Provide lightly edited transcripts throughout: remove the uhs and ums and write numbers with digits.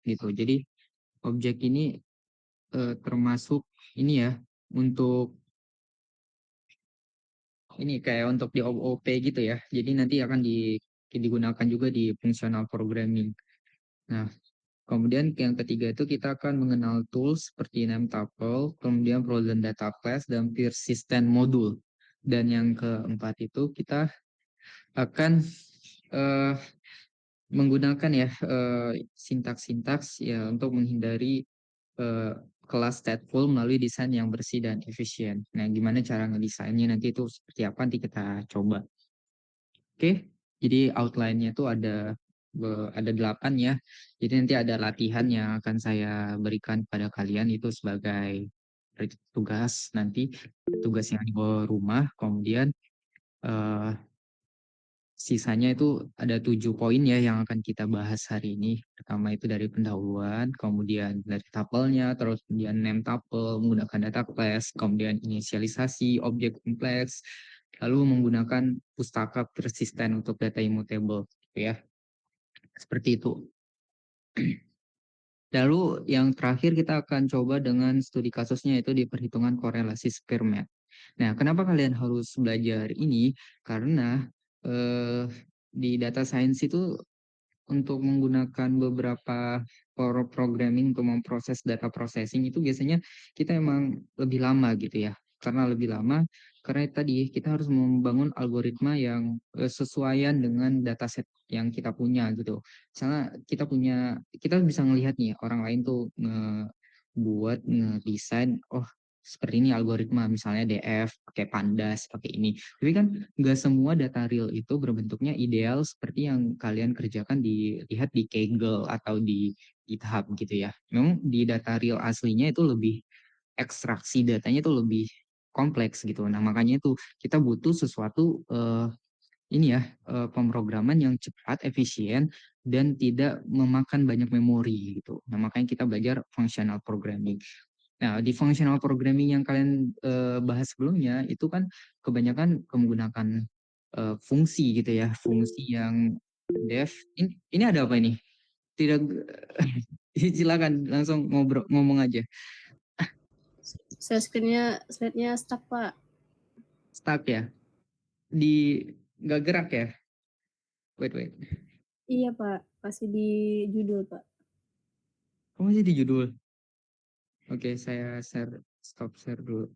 gitu. Jadi objek ini termasuk ini ya untuk ini kayak untuk di OOP gitu ya. Jadi nanti akan digunakan juga di functional programming. Nah, kemudian yang ketiga itu kita akan mengenal tools seperti NameTuple, kemudian Frozen Data Class, dan Persistent Module. Dan yang keempat itu kita akan eh, menggunakan ya sintaks-sintaks ya untuk menghindari eh, kelas stateful melalui desain yang bersih dan efisien. Nah, gimana cara ngedesainnya nanti itu seperti apa nanti kita coba. Oke, jadi outline-nya itu ada 8 ya. Jadi nanti ada latihan yang akan saya berikan pada kalian itu sebagai tugas nanti, tugas yang dibawa rumah. Kemudian eh, sisanya itu ada 7 poin ya yang akan kita bahas hari ini. Pertama itu dari pendahuluan, kemudian dari tapelnya, terus kemudian name tuple menggunakan data class, kemudian inisialisasi objek kompleks, lalu menggunakan pustaka persisten untuk data immutable, gitu ya. Seperti itu. Lalu yang terakhir kita akan coba dengan studi kasusnya itu di perhitungan korelasi Spearman. Nah, kenapa kalian harus belajar ini? Karena di data science itu untuk menggunakan beberapa programming untuk memproses data processing itu biasanya kita emang lebih lama gitu ya. Karena lebih lama, karena tadi kita harus membangun algoritma yang sesuaian dengan dataset yang kita punya gitu. Misalnya kita bisa ngelihat nih orang lain tuh ngedesain, oh seperti ini algoritma misalnya DF pakai pandas pakai ini, tapi kan nggak semua data real itu berbentuknya ideal seperti yang kalian kerjakan dilihat di Kaggle atau di GitHub gitu ya. Memang di data real aslinya itu lebih ekstraksi datanya itu lebih kompleks gitu. Nah makanya itu kita butuh sesuatu ini ya pemrograman yang cepat, efisien, dan tidak memakan banyak memori gitu. Nah makanya kita belajar functional programming. Nah, di functional programming yang kalian bahas sebelumnya itu kan kebanyakan menggunakan fungsi gitu ya, fungsi yang def. Ini ada apa ini? Tidak, silakan langsung ngomong aja. Saya slide-nya stuck, Pak. Stuck ya? Di nggak gerak ya? Wait. Iya, Pak. Masih di judul, Pak. Oh, masih di judul. Oke, saya stop share dulu.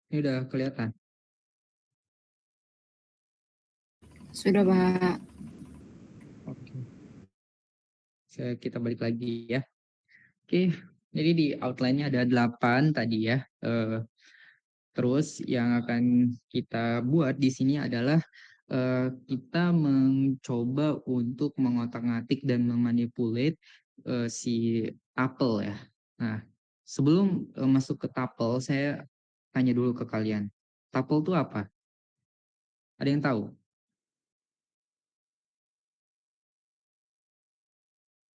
Ini udah kelihatan. Sudah, Pak. Oke, kita balik lagi ya. Oke, jadi di outline-nya ada 8 tadi ya. Terus yang akan kita buat di sini adalah kita mencoba untuk mengotak-ngatik dan memanipulate si tuple ya. Nah, sebelum masuk ke tuple, saya tanya dulu ke kalian. Tuple itu apa? Ada yang tahu?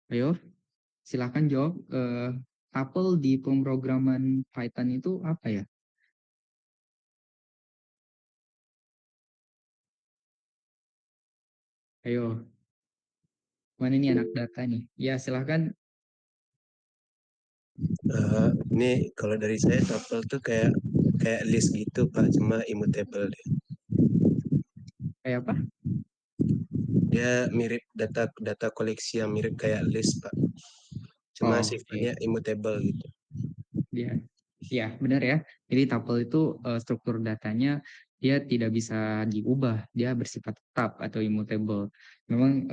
Ayo, silahkan jawab. Tuple di pemrograman Python itu apa ya? Ayo, mana nih anak data nih? Ya, silahkan. Ini kalau dari saya tuple tuh kayak kayak list gitu Pak, cuma immutable deh. Kayak apa? Dia mirip data data koleksi yang mirip kayak list Pak, cuma Oh, sifatnya immutable gitu. ya, ya benar ya. Jadi tuple itu struktur datanya dia tidak bisa diubah, dia bersifat tetap atau immutable. Memang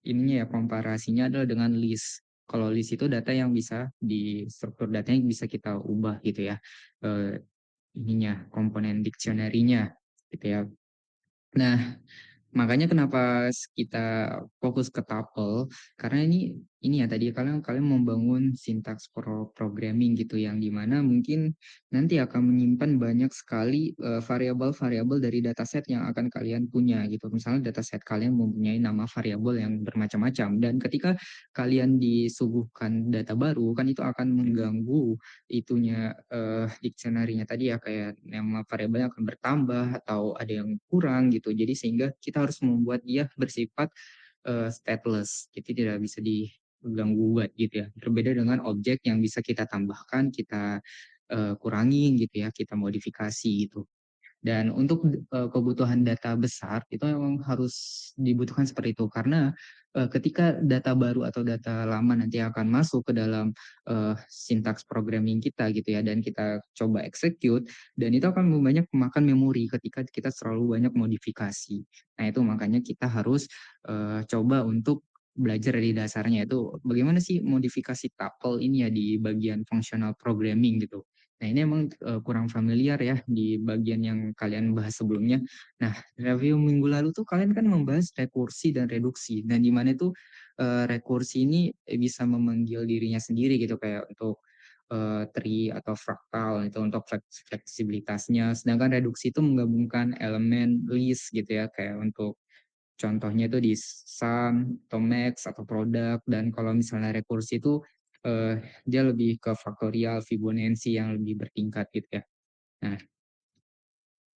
ininya ya komparasinya adalah dengan list. Kalau list itu data yang bisa di struktur datanya bisa kita ubah gitu ya. Eh, ininya komponen dictionary-nya gitu ya. Nah, makanya kenapa kita fokus ke tuple karena ini ini ya tadi kalian kalian membangun sintaks programming gitu yang dimana mungkin nanti akan menyimpan banyak sekali variabel-variabel dari dataset yang akan kalian punya gitu. Misalnya dataset kalian mempunyai nama variabel yang bermacam-macam dan ketika kalian disuguhkan data baru kan itu akan mengganggu itunya dictionary-nya tadi ya kayak nama variabelnya akan bertambah atau ada yang kurang gitu. Jadi sehingga kita harus membuat dia bersifat stateless, jadi tidak bisa diganggu gugat gitu ya. Berbeda dengan objek yang bisa kita tambahkan, kita kurangin gitu ya, kita modifikasi gitu. Dan untuk kebutuhan data besar itu memang harus dibutuhkan seperti itu karena ketika data baru atau data lama nanti akan masuk ke dalam sintaks programming kita gitu ya dan kita coba execute dan itu akan banyak memakan memori ketika kita terlalu banyak modifikasi. Nah, itu makanya kita harus coba untuk belajar dari dasarnya itu bagaimana sih modifikasi tuple ini ya di bagian functional programming gitu. Nah, ini emang kurang familiar ya di bagian yang kalian bahas sebelumnya. Nah, review minggu lalu tuh kalian kan membahas rekursi dan reduksi. Dan di mana itu rekursi ini bisa memanggil dirinya sendiri gitu kayak untuk tree atau fraktal itu untuk fleksibilitasnya. Sedangkan reduksi itu menggabungkan elemen list gitu ya kayak untuk contohnya itu di sum atau max atau produk dan kalau misalnya rekursi itu dia lebih ke faktorial Fibonacci yang lebih bertingkat gitu ya. Nah,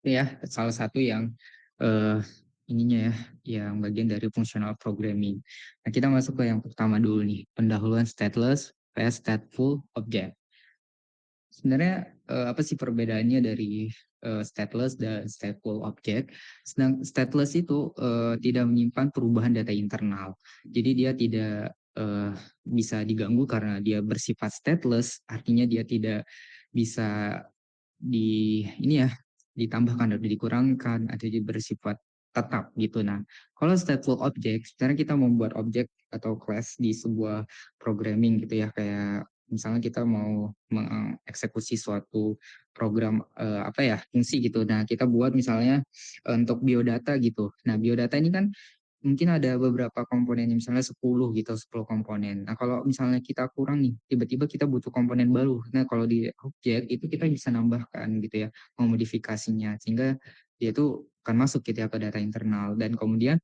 itu ya salah satu yang eh, ininya ya, yang bagian dari functional programming. Nah, kita masuk ke yang pertama dulu nih, pendahuluan stateless vs stateful object. Sebenarnya apa sih perbedaannya dari stateless dan stateful object? Sedang stateless itu tidak menyimpan perubahan data internal. Jadi dia tidak bisa diganggu karena dia bersifat stateless, artinya dia tidak bisa di ini ya ditambahkan atau dikurangkan atau dia bersifat tetap gitu. Nah, kalau stateful object, sekarang kita membuat objek atau class di sebuah programming gitu ya kayak misalnya kita mau mengeksekusi suatu program apa ya fungsi gitu. Nah, kita buat misalnya untuk biodata gitu. Nah, biodata ini kan mungkin ada beberapa komponen misalnya 10 gitu, 10 komponen. Nah, kalau misalnya kita kurang nih, tiba-tiba kita butuh komponen baru. Nah, kalau di objek itu kita bisa nambahkan gitu ya, memodifikasinya sehingga dia itu akan masuk gitu ya ke data internal dan kemudian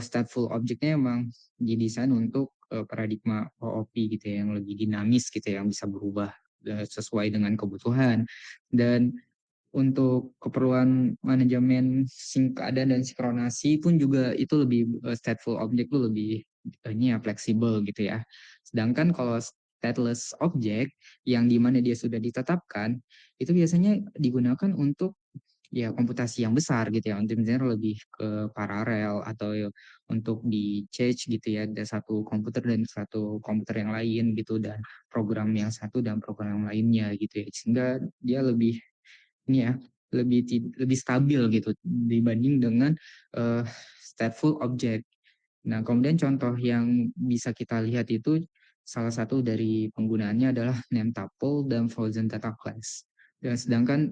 stateful object-nya emang didesain untuk paradigma OOP gitu ya, yang lebih dinamis gitu ya, yang bisa berubah sesuai dengan kebutuhan dan untuk keperluan manajemen keadaan dan sinkronasi pun juga itu lebih stateful object itu lebih ini ya fleksibel gitu ya. Sedangkan kalau stateless object yang dimana dia sudah ditetapkan itu biasanya digunakan untuk ya komputasi yang besar gitu ya untuk misalnya lebih ke paralel atau ya untuk di change gitu ya ada satu komputer dan satu komputer yang lain gitu dan program yang satu dan program yang lainnya gitu ya sehingga dia lebih ini ya lebih stabil gitu dibanding dengan uh, stateful object. Nah, kemudian contoh yang bisa kita lihat itu salah satu dari penggunaannya adalah name tuple dan frozen data class. Dan sedangkan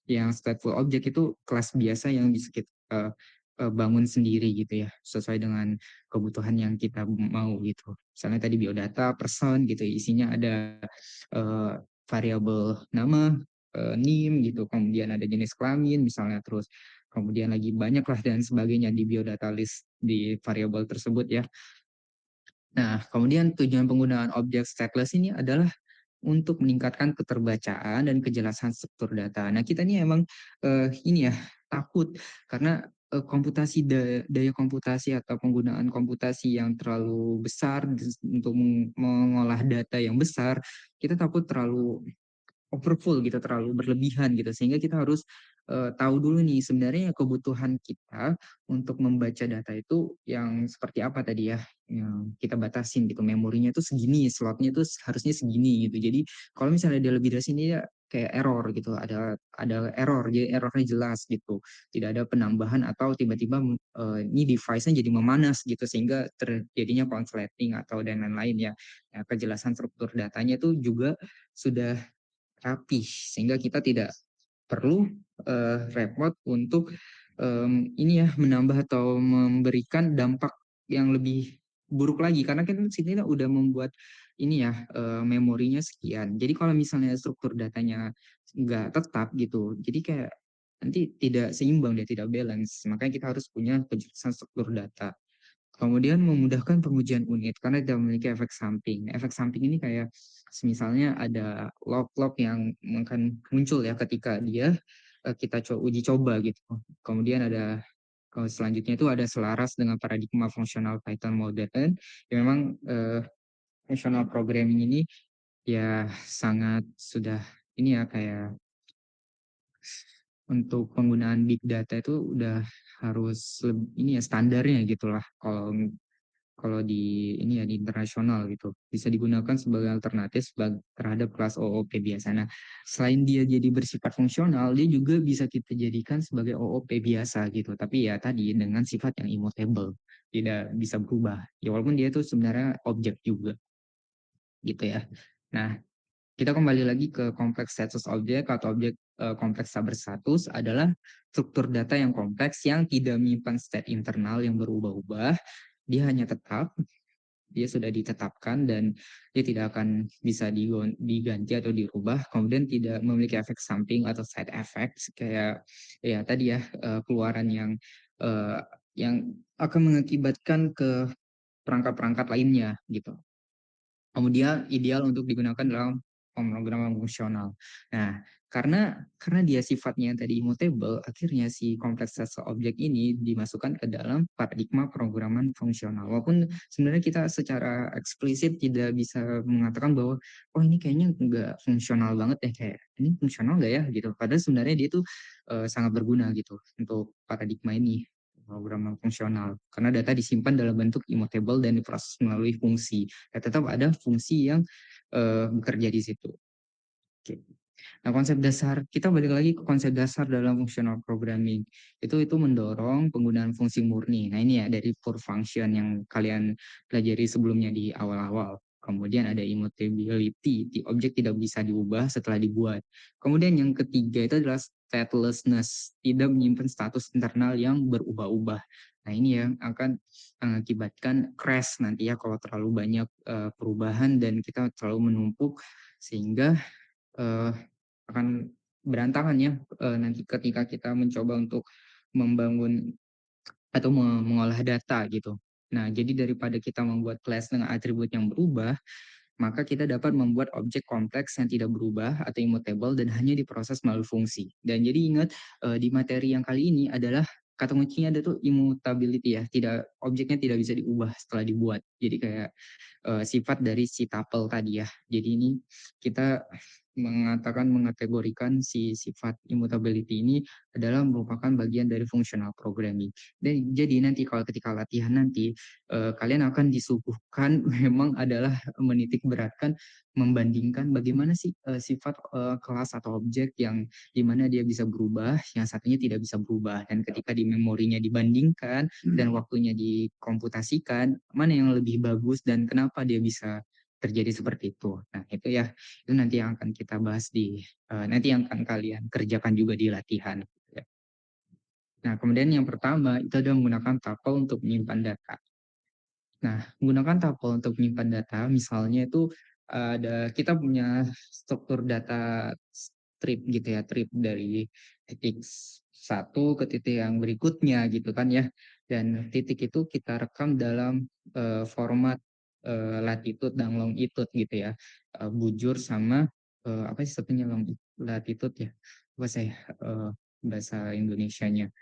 yang stateful object itu kelas biasa yang bisa kita bangun sendiri gitu ya, sesuai dengan kebutuhan yang kita mau gitu. Misalnya tadi biodata, person gitu, isinya ada uh, variabel nama, NIM gitu, kemudian ada jenis kelamin misalnya terus kemudian lagi banyak lah dan sebagainya di biodata list di variabel tersebut ya. Nah, kemudian tujuan penggunaan objek stateless ini adalah untuk meningkatkan keterbacaan dan kejelasan struktur data. Nah, kita ini emang ini ya takut karena komputasi daya komputasi atau penggunaan komputasi yang terlalu besar untuk mengolah data yang besar, kita takut terlalu overfull gitu, terlalu berlebihan gitu. Sehingga kita harus tahu dulu nih sebenarnya kebutuhan kita untuk membaca data itu yang seperti apa tadi ya, yang kita batasin gitu. Memorinya itu segini, slotnya itu harusnya segini gitu. Jadi kalau misalnya dia lebih dari sini ya kayak error gitu, ada error, jadi errornya jelas gitu. Tidak ada penambahan atau tiba-tiba ini device-nya jadi memanas gitu sehingga terjadinya consolidating atau dan lain-lain ya. Nah, kejelasan struktur datanya itu juga sudah rapih sehingga kita tidak perlu repot untuk ini ya menambah atau memberikan dampak yang lebih buruk lagi karena kan sini udah membuat ini ya memorinya sekian. Jadi kalau misalnya struktur datanya nggak tetap gitu, jadi kayak nanti tidak seimbang dia tidak balance. Makanya kita harus punya kejelasan struktur data. Kemudian memudahkan pengujian unit karena tidak memiliki efek samping. Efek samping ini kayak misalnya ada log-log yang akan muncul ya ketika dia kita uji coba gitu. Kemudian ada kalau selanjutnya itu ada selaras dengan paradigma fungsional Python modern. Ya memang functional programming ini ya sangat sudah ini ya kayak untuk penggunaan big data itu udah harus ini ya standarnya gitulah kalau kalau di ini ya di internasional gitu bisa digunakan sebagai alternatif terhadap kelas OOP biasa. Nah, selain dia jadi bersifat fungsional, dia juga bisa kita jadikan sebagai OOP biasa gitu. Tapi ya tadi dengan sifat yang immutable, tidak bisa berubah. Ya walaupun dia itu sebenarnya objek juga gitu ya. Nah, kita kembali lagi ke kompleks status objek atau objek kompleks tak berstatus adalah struktur data yang kompleks yang tidak menyimpan state internal yang berubah-ubah. Dia hanya tetap, dia sudah ditetapkan dan dia tidak akan bisa diganti atau dirubah. Kemudian tidak memiliki efek samping atau side effects kayak ya tadi ya keluaran eh, yang akan mengakibatkan ke perangkat-perangkat lainnya gitu. Kemudian ideal untuk digunakan dalam pemrograman fungsional. Nah, karena dia sifatnya yang tadi immutable, akhirnya si kompleksitas objek ini dimasukkan ke dalam paradigma pemrograman fungsional. Walaupun sebenarnya kita secara eksplisit tidak bisa mengatakan bahwa oh ini kayaknya nggak fungsional banget deh kayak ini fungsional nggak ya gitu. Padahal sebenarnya dia tuh sangat berguna gitu untuk paradigma ini pemrograman fungsional karena data disimpan dalam bentuk immutable dan diproses melalui fungsi tetap ada fungsi yang bekerja di situ. Oke. Nah, konsep dasar kita balik lagi ke konsep dasar dalam functional programming. Itu mendorong penggunaan fungsi murni. Nah, ini ya dari pure function yang kalian pelajari sebelumnya di awal-awal. Kemudian ada immutability, di objek tidak bisa diubah setelah dibuat. Kemudian yang ketiga itu adalah statelessness, tidak menyimpan status internal yang berubah-ubah. Nah, ini yang akan mengakibatkan crash nanti ya kalau terlalu banyak perubahan dan kita terlalu menumpuk sehingga eh, akan berantakan ya nanti ketika kita mencoba untuk membangun atau mengolah data gitu. Nah, jadi daripada kita membuat class dengan atribut yang berubah, maka kita dapat membuat objek kompleks yang tidak berubah atau immutable dan hanya diproses melalui fungsi. Dan jadi ingat di materi yang kali ini adalah kata kuncinya ada tuh immutability ya, tidak objeknya tidak bisa diubah setelah dibuat. Jadi kayak sifat dari si tuple tadi ya. Jadi ini kita mengategorikan si sifat immutability ini adalah merupakan bagian dari functional programming. Dan jadi nanti kalau ketika latihan nanti kalian akan disuguhkan memang adalah menitik beratkan membandingkan bagaimana sih sifat kelas atau objek yang dimana dia bisa berubah, yang satunya tidak bisa berubah. Dan ketika di memorinya dibandingkan dan waktunya dikomputasikan, mana yang lebih bagus dan kenapa dia bisa terjadi seperti itu. Nah, itu ya, itu nanti yang akan kita bahas nanti yang akan kalian kerjakan juga di latihan. Ya. Nah, kemudian yang pertama itu adalah menggunakan tuple untuk menyimpan data. Nah, menggunakan tuple untuk menyimpan data, misalnya itu ada kita punya struktur data strip gitu ya, trip dari titik satu ke titik yang berikutnya gitu kan ya. Dan titik itu kita rekam dalam format latitude dan longitude gitu ya. Bujur sama apa sih satunya latitude ya. Apa saya bahasa Indonesianya.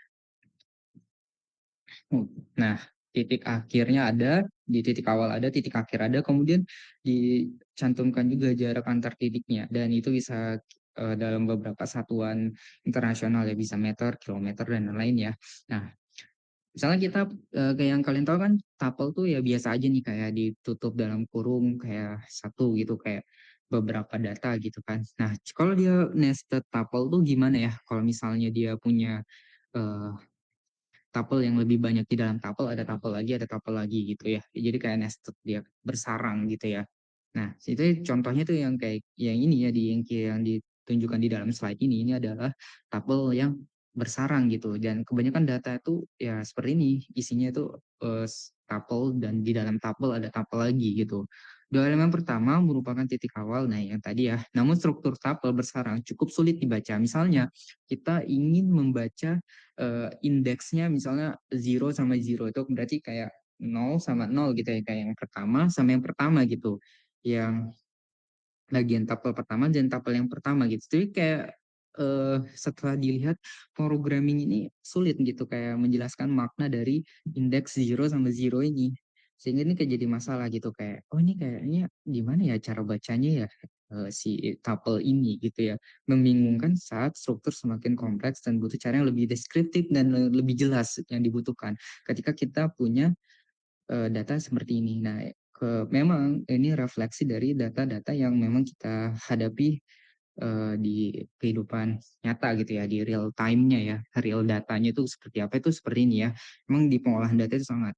Nah, titik akhirnya ada, di titik awal ada, titik akhir ada, kemudian dicantumkan juga jarak antar titiknya, dan itu bisa dalam beberapa satuan internasional ya, bisa meter, kilometer, dan lain-lain ya. Nah, misalnya kita kayak yang kalian tahu kan, tuple tuh ya biasa aja nih, kayak ditutup dalam kurung kayak satu gitu, kayak beberapa data gitu kan. Nah, kalau dia nested tuple tuh gimana ya? Kalau misalnya dia punya eh, tuple yang lebih banyak di dalam tuple, ada tuple lagi gitu ya. Jadi kayak nested dia bersarang gitu ya. Nah, itu contohnya tuh yang kayak yang ini ya yang ditunjukkan di dalam slide ini adalah tuple yang bersarang gitu dan kebanyakan data itu ya seperti ini isinya itu tuple dan di dalam tuple ada tuple lagi gitu. Dua elemen pertama merupakan titik awal, nah yang tadi ya. Namun struktur tuple bersarang cukup sulit dibaca. Misalnya kita ingin membaca indeksnya misalnya 0 sama 0 itu berarti kayak 0 sama 0 gitu ya, kayak yang pertama sama yang pertama gitu. Yang bagian tapel pertama dan tapel yang pertama gitu. Jadi kayak setelah dilihat programming ini sulit gitu kayak menjelaskan makna dari indeks 0 sama 0 ini. Sehingga ini kayak jadi masalah gitu kayak oh ini kayaknya gimana ya cara bacanya ya si tapel ini gitu ya. Membingungkan saat struktur semakin kompleks dan butuh cara yang lebih deskriptif dan lebih jelas yang dibutuhkan ketika kita punya data seperti ini. Nah, memang ini refleksi dari data-data yang memang kita hadapi di kehidupan nyata gitu ya, di real time-nya ya, real datanya itu seperti apa itu seperti ini ya. Memang di pengolahan data itu sangat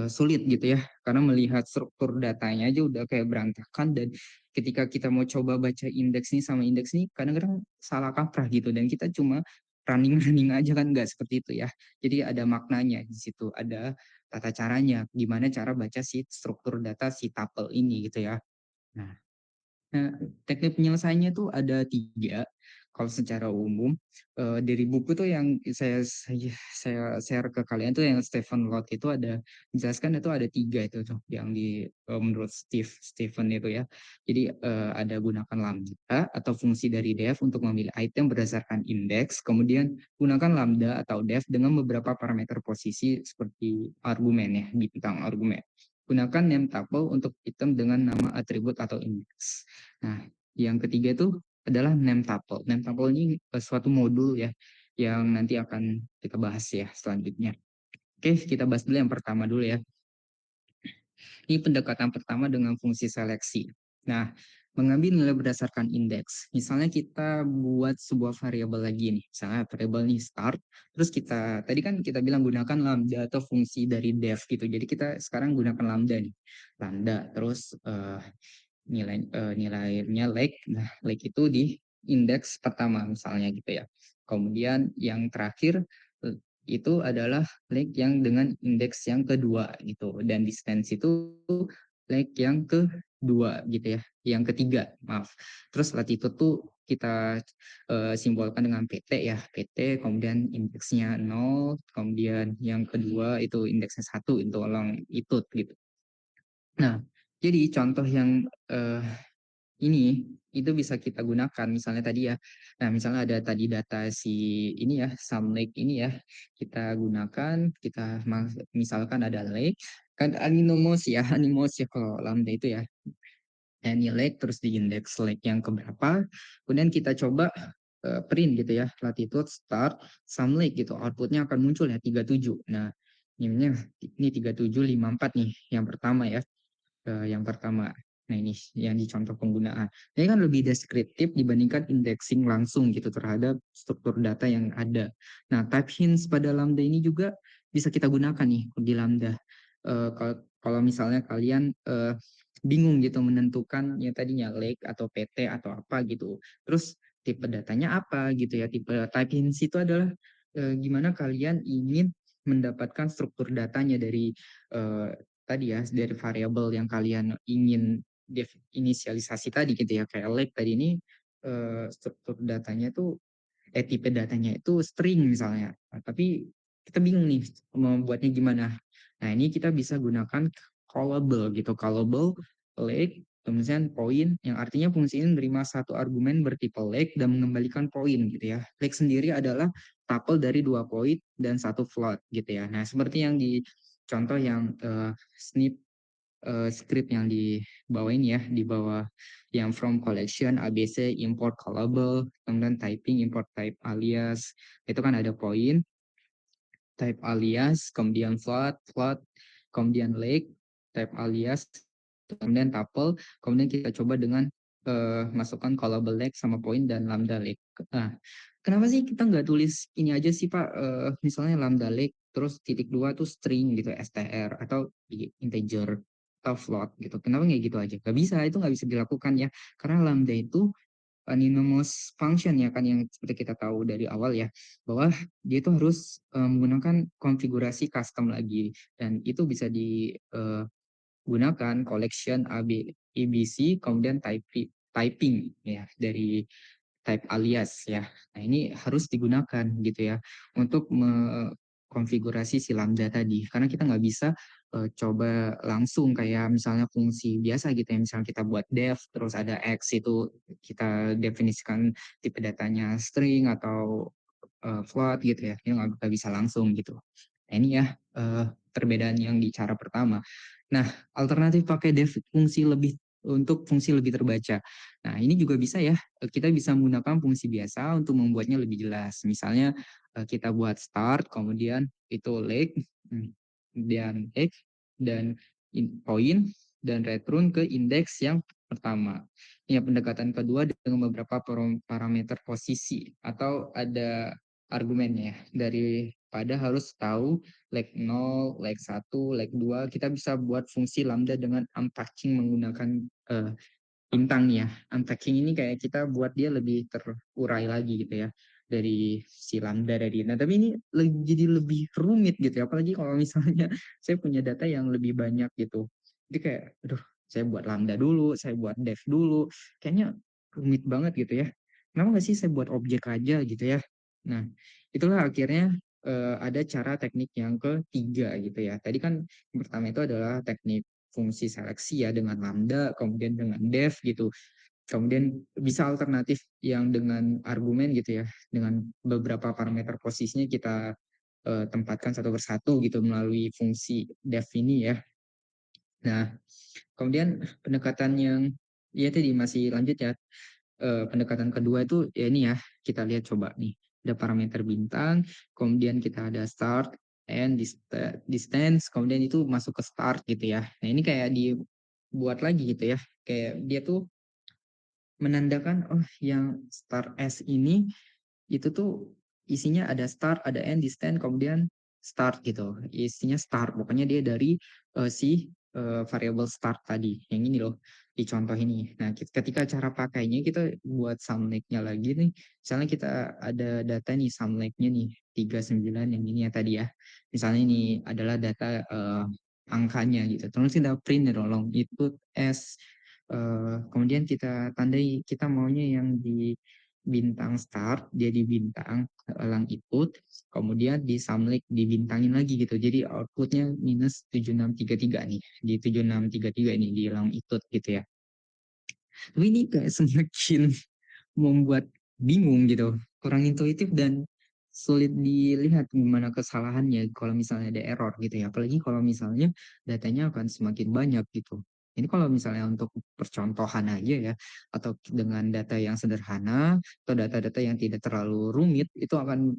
sulit gitu ya, karena melihat struktur datanya aja udah kayak berantakan dan ketika kita mau coba baca indeks ini sama indeks ini kadang-kadang salah kaprah gitu dan kita cuma running-running aja kan nggak seperti itu ya. Jadi ada maknanya di situ, ada tata caranya, gimana cara baca si struktur data si tuple ini gitu ya. Nah, teknik penyelesaiannya tuh ada 3 kalau secara umum, dari buku tuh yang saya share ke kalian tuh yang Stephen Lott itu ada menjelaskan itu ada 3 itu tuh yang menurut Stephen itu ya. Jadi, ada gunakan lambda atau fungsi dari def untuk memilih item berdasarkan indeks, kemudian gunakan lambda atau def dengan beberapa parameter posisi seperti argumen ya, bintang argumen. Gunakan name tuple untuk item dengan nama atribut atau indeks. Nah, yang ketiga itu adalah name tuple. Name tuple ini suatu modul ya yang nanti akan kita bahas ya selanjutnya. Oke, kita bahas dulu yang pertama dulu ya. Ini pendekatan pertama dengan fungsi seleksi. Nah, mengambil nilai berdasarkan indeks. Misalnya kita buat sebuah variabel lagi nih, misalnya variabel nih start, terus kita tadi kan kita bilang gunakan lambda atau fungsi dari def gitu. Jadi kita sekarang gunakan lambda nih. Lambda terus nilainya like. Nah, like itu di indeks pertama misalnya gitu ya. Kemudian yang terakhir itu adalah like yang dengan indeks yang kedua gitu dan distance itu like yang kedua gitu ya. Yang ketiga, maaf. Terus latitude tuh kita simbolkan dengan PT ya, PT kemudian indeksnya 0, kemudian yang kedua itu indeksnya 1 itu longitude gitu. Nah, jadi contoh yang ini itu bisa kita gunakan misalnya tadi ya. Nah, misalnya ada tadi data si ini ya, sum lake ini ya. Kita gunakan, misalkan ada lake, kan animos ya, animos ya kalau lambda itu ya. Any lake terus di indeks lake yang keberapa. Kemudian kita coba print gitu ya, latitude start sum lake gitu. Outputnya akan muncul ya 37. Nah, ini 3754 nih yang pertama ya yang pertama. Nah ini yang dicontoh penggunaan. Ini kan lebih deskriptif dibandingkan indexing langsung gitu terhadap struktur data yang ada. Nah type hints pada lambda ini juga bisa kita gunakan nih di lambda. Kalau misalnya kalian bingung gitu menentukan yang tadinya lake atau PT atau apa gitu. Terus tipe datanya apa gitu ya. Tipe type hints itu adalah gimana kalian ingin mendapatkan struktur datanya dari eh, tadi ya dari variabel yang kalian ingin inisialisasi tadi gitu ya kayak like tadi ini struktur datanya tuh tipe datanya itu string misalnya. Nah, tapi kita bingung nih membuatnya gimana. Nah, ini kita bisa gunakan callable gitu. Callable like kemudian poin yang artinya fungsi ini menerima satu argumen bertipe like dan mengembalikan poin gitu ya. Like sendiri adalah tuple dari 2 poin dan 1 float gitu ya. Nah, seperti yang di contoh yang snip script yang di bawah ini ya, di bawah yang from collection, ABC, import callable, kemudian typing, import type alias, itu kan ada poin, type alias, kemudian float, kemudian lake, type alias, kemudian tuple, kemudian kita coba dengan masukkan callable lake sama poin dan lambda lake. Nah, kenapa sih kita nggak tulis ini aja sih Pak, misalnya lambda lake, terus titik 2 tuh string gitu, str, atau integer, atau float gitu. Kenapa nggak gitu aja? Nggak bisa, itu nggak bisa dilakukan ya. Karena lambda itu anonymous function ya kan yang seperti kita tahu dari awal ya, bahwa dia itu harus menggunakan konfigurasi custom lagi dan itu bisa digunakan collection ABC kemudian typing ya dari type alias ya. Nah, ini harus digunakan gitu ya untuk konfigurasi si lambda tadi. Karena kita nggak bisa coba langsung kayak misalnya fungsi biasa gitu ya. Misalnya kita buat def terus ada x itu kita definisikan tipe datanya string atau float gitu ya. Ini nggak bisa langsung gitu. Nah, ini ya perbedaan yang di cara pertama. Nah, alternatif pakai def fungsi lebih untuk fungsi lebih terbaca. Nah, ini juga bisa ya. Kita bisa menggunakan fungsi biasa untuk membuatnya lebih jelas. Misalnya kita buat start, kemudian itu leg, dan x, dan point, dan return ke indeks yang pertama. Ya, pendekatan kedua dengan beberapa parameter posisi atau ada argumennya daripada harus tahu leg 0, leg 1, leg 2, kita bisa buat fungsi lambda dengan unpacking menggunakan bintang ya. Unpacking ini kayak kita buat dia lebih terurai lagi gitu ya dari si lambda dari. Nah, tapi ini jadi lebih rumit gitu ya. Apalagi kalau misalnya saya punya data yang lebih banyak gitu. Jadi kayak aduh, saya buat lambda dulu, saya buat def dulu. Kayaknya rumit banget gitu ya. Kenapa nggak sih saya buat objek aja gitu ya. Nah, itulah akhirnya ada cara teknik yang ketiga gitu ya. Tadi kan yang pertama itu adalah teknik fungsi seleksi ya dengan lambda, kemudian dengan def gitu. Kemudian bisa alternatif yang dengan argumen gitu ya, dengan beberapa parameter posisinya kita tempatkan satu persatu gitu melalui fungsi def ini ya. Nah, kemudian pendekatan yang ya tadi masih lanjut ya. Pendekatan kedua itu ya ini ya, kita lihat coba nih. Ada parameter bintang, kemudian kita ada start and distance, kemudian itu masuk ke start gitu ya. Nah, ini kayak dibuat lagi gitu ya. Kayak dia tuh menandakan oh yang start S ini itu tuh isinya ada start, ada end, distance, kemudian start gitu. Isinya start, pokoknya dia dari si variable start tadi. Yang ini loh, di contoh ini. Nah, ketika cara pakainya kita buat sumleg-nya lagi nih. Misalnya kita ada data nih sumleg-nya nih 39 yang ini ya tadi ya. Misalnya ini adalah data angkanya gitu. Terus kita print long input S. Kemudian kita tandai kita maunya yang di bintang start, dia di bintang elang input, kemudian di sumleg dibintangin lagi gitu. Jadi outputnya minus 7633 nih, di 7633 ini di elang input gitu ya. Tapi ini kayak semakin membuat bingung gitu, kurang intuitif dan sulit dilihat gimana kesalahannya kalau misalnya ada error gitu ya. Apalagi kalau misalnya datanya akan semakin banyak gitu. Ini kalau misalnya untuk percontohan aja ya, atau dengan data yang sederhana, atau data-data yang tidak terlalu rumit, itu akan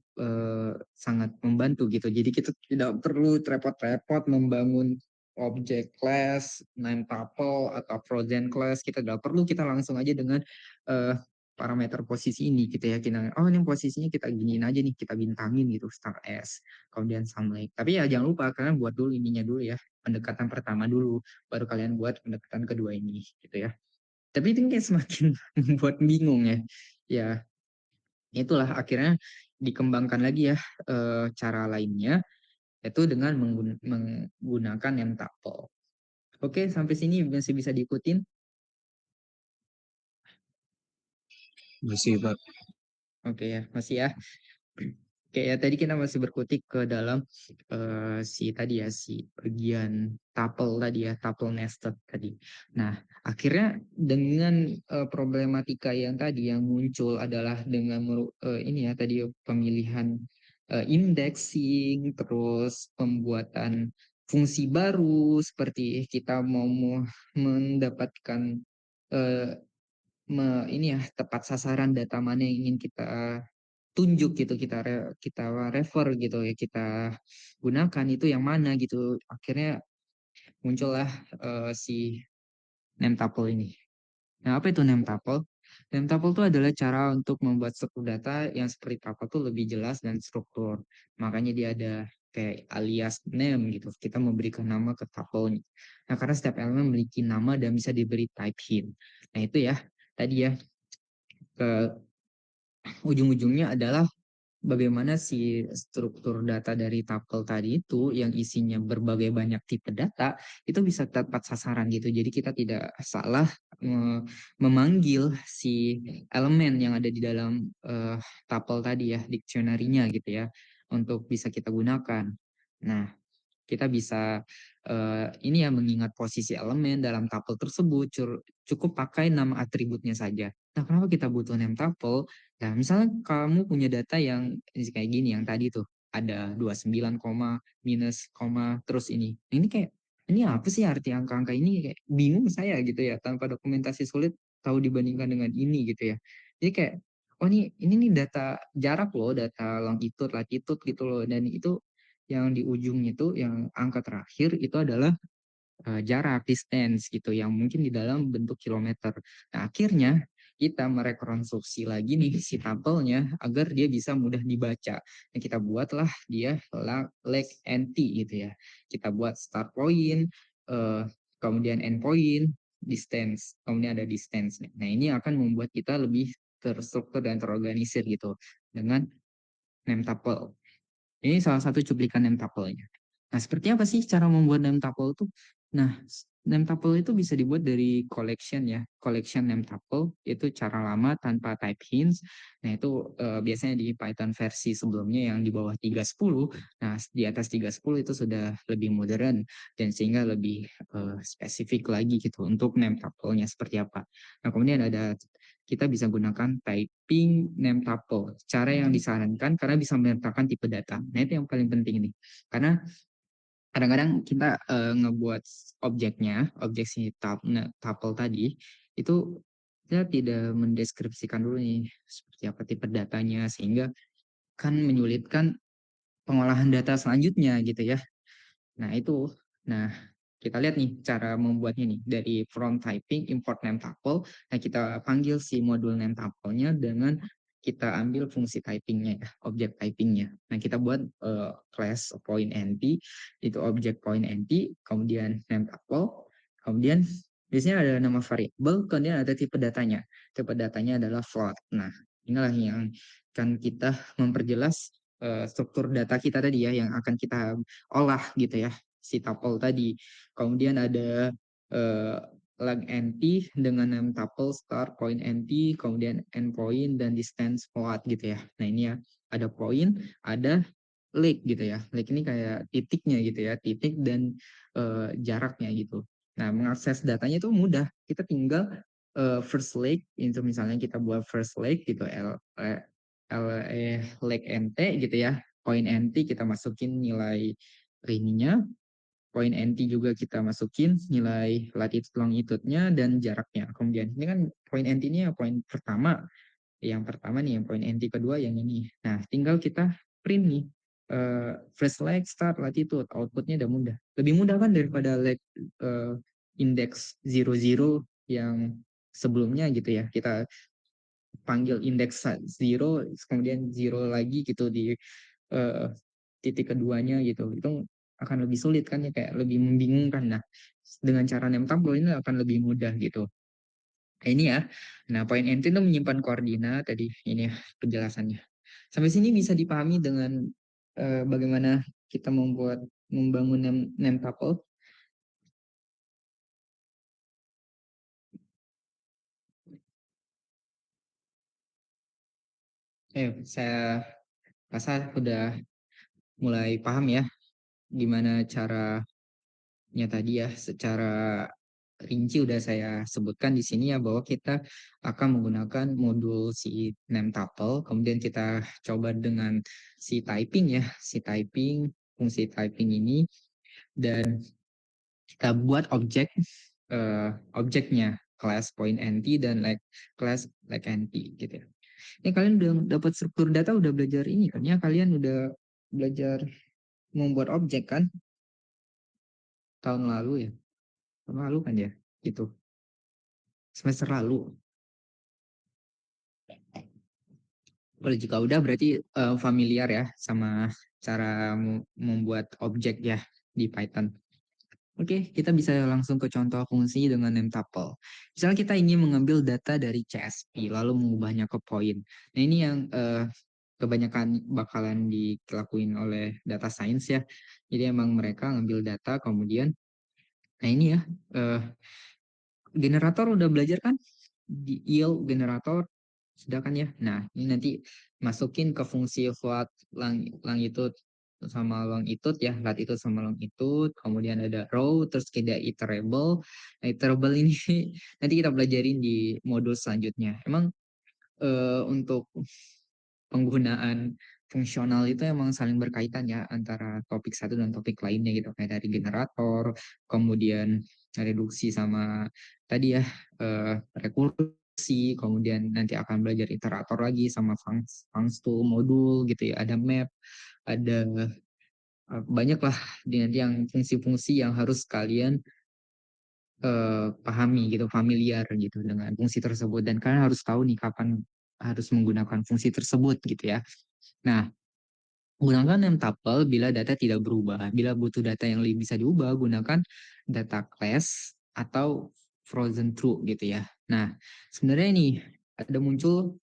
sangat membantu gitu. Jadi kita tidak perlu repot-repot membangun object class, name tuple, atau frozen class. Kita tidak perlu, kita langsung aja dengan parameter posisi ini gitu ya, kita oh ini posisinya kita giniin aja nih, kita bintangin gitu start S kemudian sumleg. Tapi ya jangan lupa kalian buat dulu ininya dulu ya, pendekatan pertama dulu baru kalian buat pendekatan kedua ini gitu ya. Tapi itu kayak semakin membuat bingung ya. Ya itulah akhirnya dikembangkan lagi ya cara lainnya, yaitu dengan menggunakan tuple. Oke, sampai sini masih bisa diikutin. Masih Pak. Oke ya, masih ya. Oke ya, tadi kita masih berkutik ke dalam si tadi ya, si bagian tuple tadi ya, tuple nested tadi. Nah, akhirnya dengan problematika yang tadi yang muncul adalah dengan ini ya tadi pemilihan indexing, terus pembuatan fungsi baru seperti kita mau mendapatkan eh, ini ya tepat sasaran data mana yang ingin kita tunjuk gitu, kita refer gitu ya, kita gunakan itu yang mana gitu. Akhirnya muncullah si name tuple ini. Nah, apa itu name tuple? Name tuple itu adalah cara untuk membuat struktur data yang seperti tuple itu lebih jelas dan struktur. Makanya dia ada kayak alias name gitu. Kita memberikan nama ke tuple. Nah, karena setiap elemen memiliki nama dan bisa diberi type hint. Nah, itu ya. Tadi ya ke ujung-ujungnya adalah bagaimana si struktur data dari tuple tadi itu yang isinya berbagai banyak tipe data itu bisa tepat sasaran gitu. Jadi kita tidak salah memanggil si elemen yang ada di dalam tuple tadi ya, dictionary-nya gitu ya, untuk bisa kita gunakan. Nah, kita bisa ini ya mengingat posisi elemen dalam tuple tersebut cukup pakai nama atributnya saja. Nah, kenapa kita butuh name tuple? Nah, misalnya kamu punya data yang kayak gini yang tadi tuh ada 29 koma minus koma terus ini. Ini kayak ini apa sih arti angka-angka ini kayak bingung saya gitu ya tanpa dokumentasi sulit tahu dibandingkan dengan ini gitu ya. Jadi kayak oh ini nih data jarak loh, data longitude, latitude gitu loh dan itu yang di ujungnya itu yang angka terakhir itu adalah jarak, distance gitu yang mungkin di dalam bentuk kilometer. Nah, akhirnya kita merekonstruksi lagi nih si tabelnya agar dia bisa mudah dibaca. Nah, kita buatlah dia leg and t gitu ya. Kita buat start point, kemudian end point, distance, kemudian ada distance. Nah, ini akan membuat kita lebih terstruktur dan terorganisir gitu dengan name tuple. Ini salah satu cuplikan name tuple-nya. Nah, seperti apa sih cara membuat name tuple itu? Nah, name tuple itu bisa dibuat dari collection ya. Collection name tuple itu cara lama tanpa type hints. Nah, itu biasanya di Python versi sebelumnya yang di bawah 3.10. Nah, di atas 3.10 itu sudah lebih modern dan sehingga lebih spesifik lagi gitu untuk name tuple-nya seperti apa. Nah, kemudian ada kita bisa gunakan typing name tuple. Cara yang disarankan karena bisa memetakan tipe data. Nah, itu yang paling penting nih. Karena kadang-kadang kita ngebuat objeknya, objek si tuple tadi, itu kita tidak mendeskripsikan dulu nih seperti apa tipe datanya, sehingga kan menyulitkan pengolahan data selanjutnya gitu ya. Nah, itu. Nah, kita lihat nih cara membuatnya nih dari from typing import name tuple. Nah, kita panggil si modul name tuple-nya dengan kita ambil fungsi typingnya ya, objek typingnya. Nah, kita buat class point entity itu objek point entity, kemudian name tuple, kemudian biasanya ada nama variable, kemudian ada tipe datanya. Tipe datanya adalah float. Nah, inilah yang akan kita memperjelas struktur data kita tadi ya yang akan kita olah gitu ya si tuple tadi. Kemudian ada lag empty dengan name tuple start point empty, kemudian end point dan distance float gitu ya. Nah, ini ya ada point, ada leg gitu ya. Leg ini kayak titiknya gitu ya, titik dan jaraknya gitu. Nah, mengakses datanya itu mudah. Kita tinggal first leg itu misalnya kita buat first leg gitu leg nt gitu ya. Point nt kita masukin nilai ininya, point NT juga kita masukin nilai latitude longitude-nya dan jaraknya. Kemudian ini kan point NT ini ya point pertama. Yang pertama nih yang point NT kedua yang ini. Nah, tinggal kita print nih first leg start latitude, outputnya udah mudah. Lebih mudah kan daripada leg index 00 yang sebelumnya gitu ya. Kita panggil index 0 kemudian 0 lagi gitu di titik keduanya gitu. Itu akan lebih sulit kan ya kayak lebih membingungkan. Nah, dengan cara name tuple ini akan lebih mudah gitu. Nah, ini ya. Nah, point entry itu menyimpan koordinat tadi ini ya penjelasannya. Sampai sini bisa dipahami dengan bagaimana kita membangun name tuple. Saya rasa udah mulai paham ya gimana caranya tadi ya secara rinci udah saya sebutkan di sini ya bahwa kita akan menggunakan modul si name tuple, kemudian kita coba dengan si typing ya, si typing, fungsi typing ini dan kita buat objeknya class point entity dan like class like entity gitu ya. Ini kalian udah dapat struktur data, udah belajar ini kan ya, kalian udah belajar membuat objek kan tahun lalu ya, tahun lalu kan ya, gitu semester lalu. Kalau jika udah berarti familiar ya sama cara membuat objek ya di Python. Oke, kita bisa langsung ke contoh fungsi dengan name tuple. Misalnya kita ingin mengambil data dari CSV, lalu mengubahnya ke poin. Nah, ini yang kebanyakan bakalan dilakuin oleh data science ya. Jadi emang mereka ngambil data, kemudian, nah ini ya, generator udah belajar kan? Di yield generator, sudah kan ya? Nah, ini nanti masukin ke fungsi float longitude sama longitude ya, latitude sama longitude, kemudian ada row, terus ada iterable. Nah, iterable ini nanti kita pelajarin di modul selanjutnya. Emang untuk penggunaan fungsional itu emang saling berkaitan ya antara topik satu dan topik lainnya gitu, kayak dari generator, kemudian reduksi sama tadi ya rekursi, kemudian nanti akan belajar iterator lagi sama function modul gitu ya, ada map, ada banyak lah nanti yang fungsi-fungsi yang harus kalian pahami gitu, familiar gitu dengan fungsi tersebut, dan kalian harus tahu nih kapan harus menggunakan fungsi tersebut gitu ya. Nah, gunakan name tuple bila data tidak berubah. Bila butuh data yang lebih bisa diubah, gunakan data class atau frozen true gitu ya. Nah, sebenarnya ini ada muncul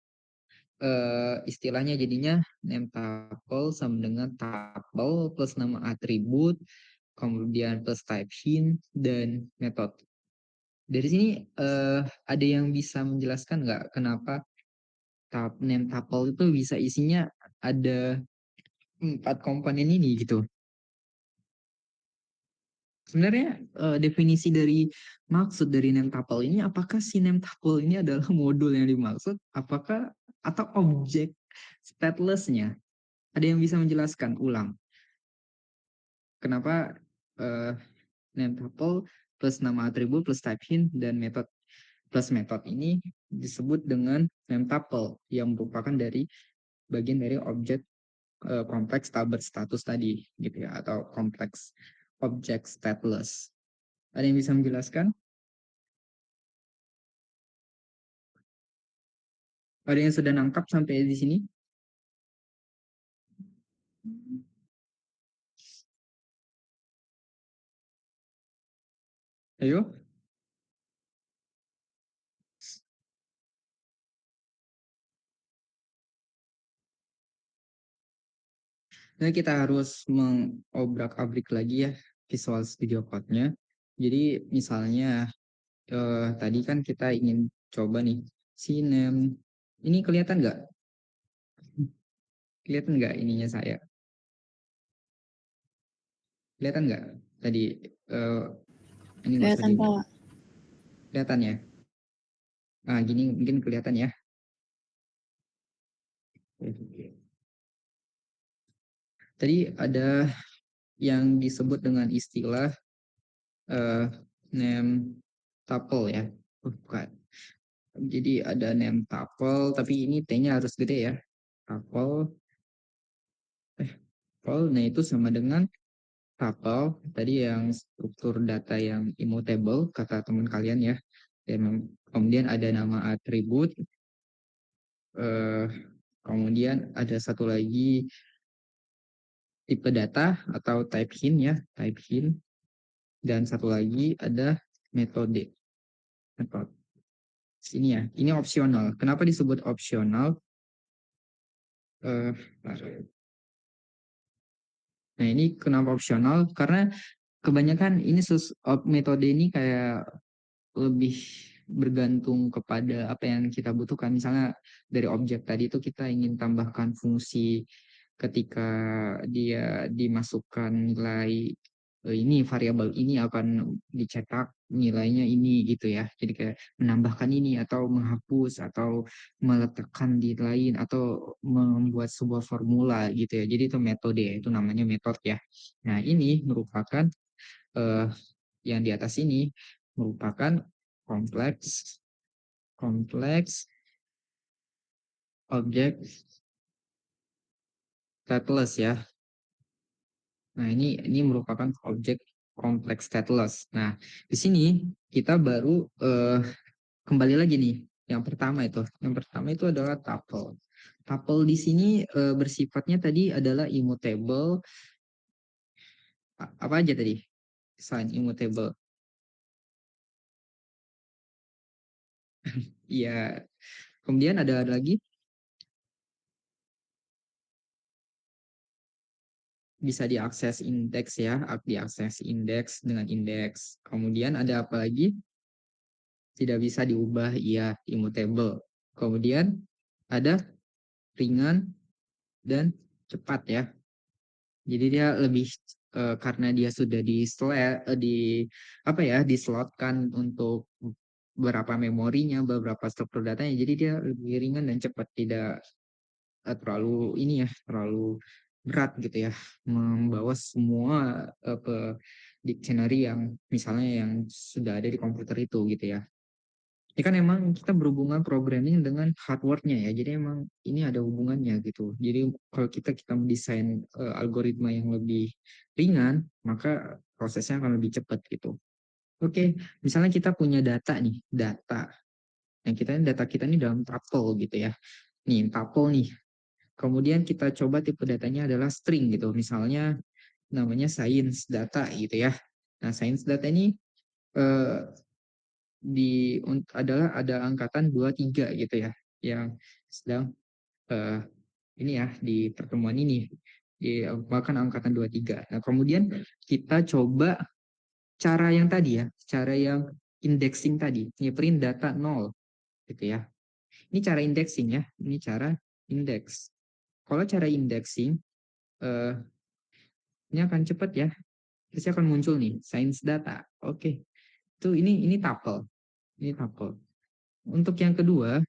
istilahnya, jadinya name tuple sama dengan tuple plus nama atribut, kemudian plus type hint dan metode. Dari sini ada yang bisa menjelaskan nggak kenapa name tuple itu bisa isinya ada 4 komponen ini gitu? Sebenarnya definisi dari maksud dari name tuple ini, apakah si name tuple ini adalah modul yang dimaksud, apakah atau objek stateless-nya? Ada yang bisa menjelaskan ulang kenapa name tuple plus nama atribut plus type hint dan method plus method ini disebut dengan name tuple yang merupakan dari bagian dari objek kompleks tabel status tadi gitu ya, atau kompleks objek stateless. Ada yang bisa menjelaskan? Ada yang sudah nangkap sampai di sini? Ayo. Nah, kita harus mengobrak-abrik lagi ya Visual Studio Code-nya. Jadi misalnya tadi kan kita ingin coba nih sinem. Ini kelihatan nggak? Kelihatan nggak ininya saya? Kelihatan nggak? Tadi ini nggak usah Kelihatan, di Pak. kelihatan ya. Nah, gini mungkin kelihatan ya. Tadi ada yang disebut dengan istilah name tuple ya. Bukan. Jadi ada name tuple, tapi ini T-nya harus gede ya. Tuple, tuple, nah itu sama dengan tuple tadi yang struktur data yang immutable kata teman kalian ya. Dan kemudian ada nama atribut, eh, kemudian ada satu lagi tipe data atau type hint ya, type hint, dan satu lagi ada metode. Metode. Ini ya, ini opsional. Kenapa disebut opsional? Eh, Nah, ini kenapa opsional? Karena kebanyakan ini metode ini kayak lebih bergantung kepada apa yang kita butuhkan. Misalnya dari objek tadi itu kita ingin tambahkan fungsi ketika dia dimasukkan nilai ini, variabel ini akan dicetak nilainya ini gitu ya. Jadi kayak menambahkan ini atau menghapus atau meletakkan di lain atau membuat sebuah formula gitu ya. Jadi itu metode, itu namanya metode ya. Nah, ini merupakan eh, yang di atas ini merupakan kompleks kompleks objek stateless ya. Nah, ini merupakan objek kompleks stateless. Nah, di sini kita baru kembali lagi nih. Yang pertama itu adalah tuple. Tuple di sini bersifatnya tadi adalah immutable. Apa aja tadi? sign immutable. Iya. Kemudian ada lagi bisa diakses indeks ya, diakses indeks dengan indeks. Kemudian ada apa lagi? Tidak bisa diubah, iya, immutable. Kemudian ada ringan dan cepat ya. Jadi dia lebih karena dia sudah dislotkan untuk beberapa memorinya, beberapa struktur datanya. Jadi dia lebih ringan dan cepat, tidak terlalu terlalu berat gitu ya, membawa semua ke dictionary yang misalnya yang sudah ada di komputer itu gitu ya. Ini kan emang kita berhubungan programming dengan hardware-nya ya, jadi emang ini ada hubungannya gitu. Jadi kalau kita mendesain algoritma yang lebih ringan, maka prosesnya akan lebih cepat gitu. Oke, misalnya kita punya data nih, data kita ini dalam tuple gitu ya. Nih, tuple nih. Kemudian kita coba tipe datanya adalah string gitu. Misalnya namanya science data gitu ya. Nah, science data ini eh, adalah ada angkatan 23 gitu ya, yang sedang eh, ini ya di pertemuan ini bahkan angkatan 23. Nah, kemudian kita coba cara yang tadi ya, cara yang indexing tadi, ini print data 0 gitu ya. Ini cara indexing ya, ini cara index. Kalau cara indexing eh, ini akan cepat ya. Pasti akan muncul nih science data. Oke. Itu ini tuple. Ini tuple. Untuk yang kedua,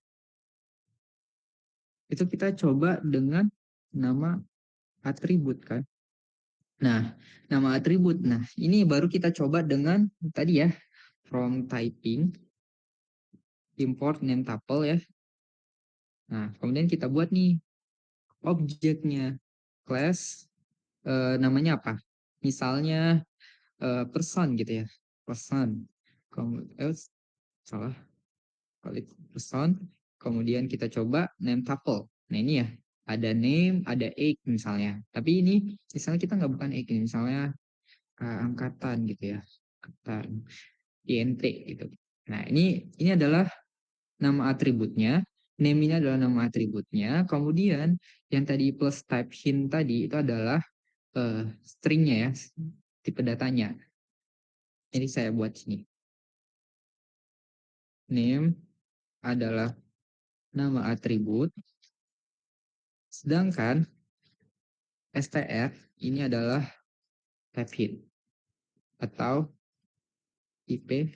itu kita coba dengan nama atribut kan. Nah, nama atribut. Nah, ini baru kita coba dengan tadi ya, from typing import name tuple ya. Nah, kemudian kita buat nih objeknya class namanya apa? Misalnya person gitu ya. Person. Salah. Klik person. Kemudian kita coba name tuple. Nah, ini ya. Ada name, ada age misalnya. Tapi ini misalnya kita nggak bukan age, misalnya angkatan gitu ya, angkatan INT gitu. Nah, ini adalah nama atributnya, name ini adalah nama atributnya. Kemudian yang tadi plus type hint tadi itu adalah stringnya ya, tipe datanya. Jadi saya buat sini. Name adalah nama atribut, sedangkan str ini adalah type hint atau tipe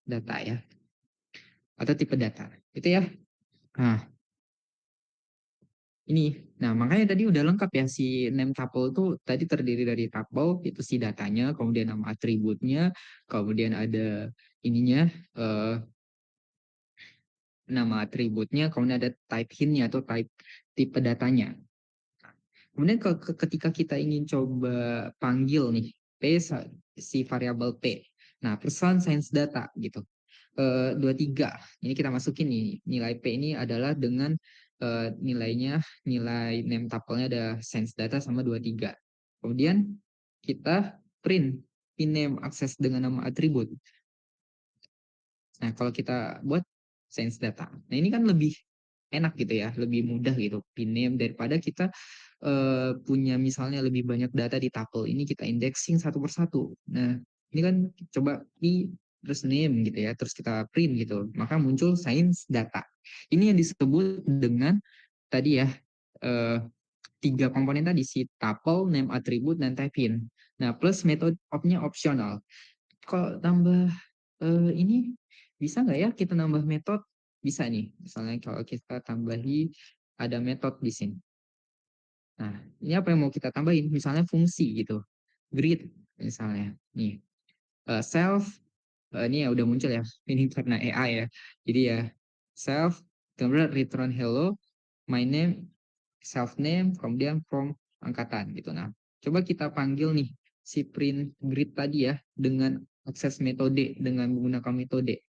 data ya, atau tipe data. Itu ya. Nah, nah makanya tadi udah lengkap ya, si name tuple itu tadi terdiri dari tuple itu si datanya, kemudian nama atributnya, kemudian ada ininya nama atributnya, kemudian ada type hintnya atau tipe datanya. Kemudian ketika kita ingin coba panggil nih si variabel p, nah person science data gitu. 23. Ini kita masukin nih, nilai P ini adalah dengan nilai name tuple-nya ada sense data sama 23. Kemudian kita print name akses dengan nama atribut. Nah, kalau kita buat sense data. Nah, ini kan lebih enak gitu ya, lebih mudah gitu name daripada kita punya misalnya lebih banyak data di tuple ini kita indexing satu persatu. Nah, ini kan coba terus name gitu ya, terus kita print gitu, maka muncul science data. Ini yang disebut dengan tadi ya tiga komponen tadi, si tuple, name attribute, dan type in. Nah, plus method of-nya optional. Kalau tambah ini bisa nggak ya kita nambah metode? Bisa nih, misalnya kalau kita tambahi ada metode di sini. Nah, ini apa yang mau kita tambahin? Misalnya fungsi gitu, grid misalnya. Nih, self, ini ya udah muncul ya, ini karena AI ya. Jadi ya, self, kemudian return hello, my name, self name, kemudian from angkatan gitu. Nah, coba kita panggil nih si print grid tadi ya dengan akses metode, dengan menggunakan metode.